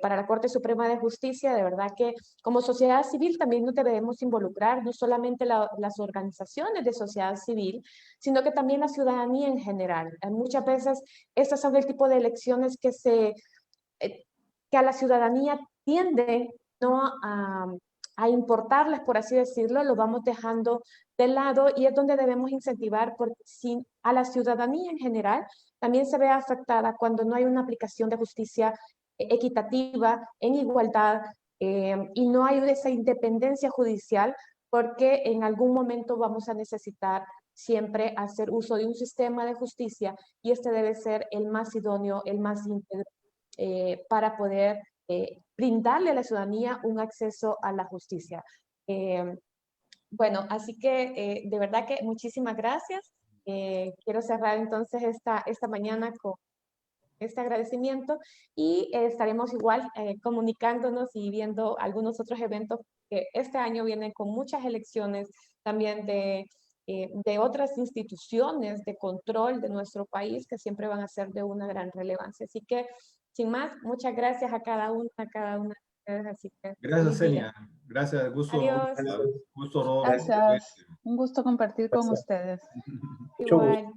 para la Corte Suprema de Justicia. De verdad que como sociedad civil también nos debemos involucrar, no solamente las organizaciones de sociedad civil, sino que también la ciudadanía en general. Muchas veces estas son el tipo de elecciones que a la ciudadanía tiende no a importarles, por así decirlo, lo vamos dejando de lado, y es donde debemos incentivar, porque si a la ciudadanía en general también se ve afectada cuando no hay una aplicación de justicia equitativa, en igualdad, y no hay esa independencia judicial, porque en algún momento vamos a necesitar siempre hacer uso de un sistema de justicia, y este debe ser el más idóneo, el más íntegro, para poder brindarle a la ciudadanía un acceso a la justicia. Bueno, así que de verdad que muchísimas gracias. Quiero cerrar entonces esta mañana con este agradecimiento, y estaremos igual comunicándonos y viendo algunos otros eventos que este año vienen con muchas elecciones también de otras instituciones de control de nuestro país, que siempre van a ser de una gran relevancia. Así que, sin más, muchas gracias a cada una de ustedes. Así que, Gracias, Senia. Gracias, gusto. Adiós. Gusto, Rodolfo. Gracias. Un gusto compartir con ustedes. Mucho gusto. Igual.